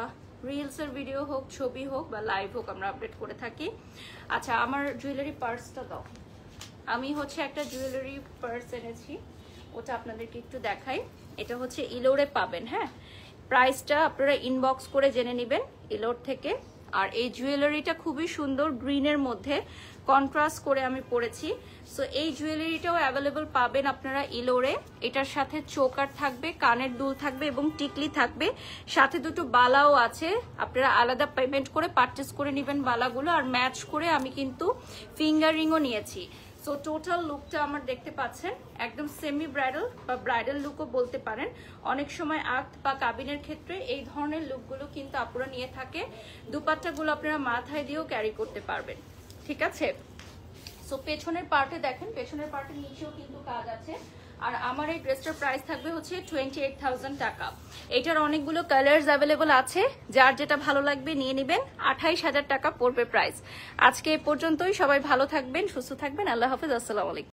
রিলসের ভিডিও হোক, ছবি হোক বা লাইভ হোক, আমরা আপডেট করে থাকি। আচ্ছা, আমার জুয়েলারি পার্সটা দাও। আমি হচ্ছে একটা জুয়েলারি পার্স এনেছি, ওটা আপনাদেরকে একটু দেখাই। এটা হচ্ছে ইলোরে পাবেন। হ্যাঁ, প্রাইসটা আপনারা ইনবক্স করে জেনে নেবেন ইলোর থেকে। আর এই জুয়েলারিটা খুবই সুন্দর, গ্রিনের মধ্যে কন্ট্রাস্ট করে আমি পরেছি। সো এই জুয়েলারিটাও অ্যাভেলেবল পাবেন আপনারা ইলোরে। এটার সাথে চোকার থাকবে, কানের দুল থাকবে এবং টিকলি থাকবে, সাথে দুটো বালাও আছে। আপনারা আলাদা পেমেন্ট করে পারচেস করে নেবেন বালাগুলো, আর ম্যাচ করে আমি কিন্তু ফিঙ্গার রিংও নিয়েছি। সো টোটাল লুকটা আমার দেখতে পাচ্ছেন একদম সেমি ব্রাইডাল বা ব্রাইডাল লুকও বলতে পারেন। অনেক সময় আক্ত বা কাবিনের ক্ষেত্রে এই ধরনের লুকগুলো কিন্তু আপনারা নিয়ে থাকে। দুপাট্টাগুলো আপনারা মাথায় দিয়েও ক্যারি করতে পারবেন, ঠিক আছে। সো পেছনের পার্টে দেখেন, পেছনের পার্টের নিচেও কিন্তু কাজ আছে। আর আমার এই ড্রেসটার প্রাইস থাকবে হচ্ছে 28,000 টাকা। এটার অনেকগুলো কালার্স অ্যাভেলেবল আছে, যার যেটা ভালো লাগবে নিয়ে নেবেন। 28,000 টাকা পড়বে প্রাইস। আজকে এ পর্যন্তই, সবাই ভালো থাকবেন, সুস্থ থাকবেন, আল্লাহ হাফেজ, আসসালামু আলাইকুম।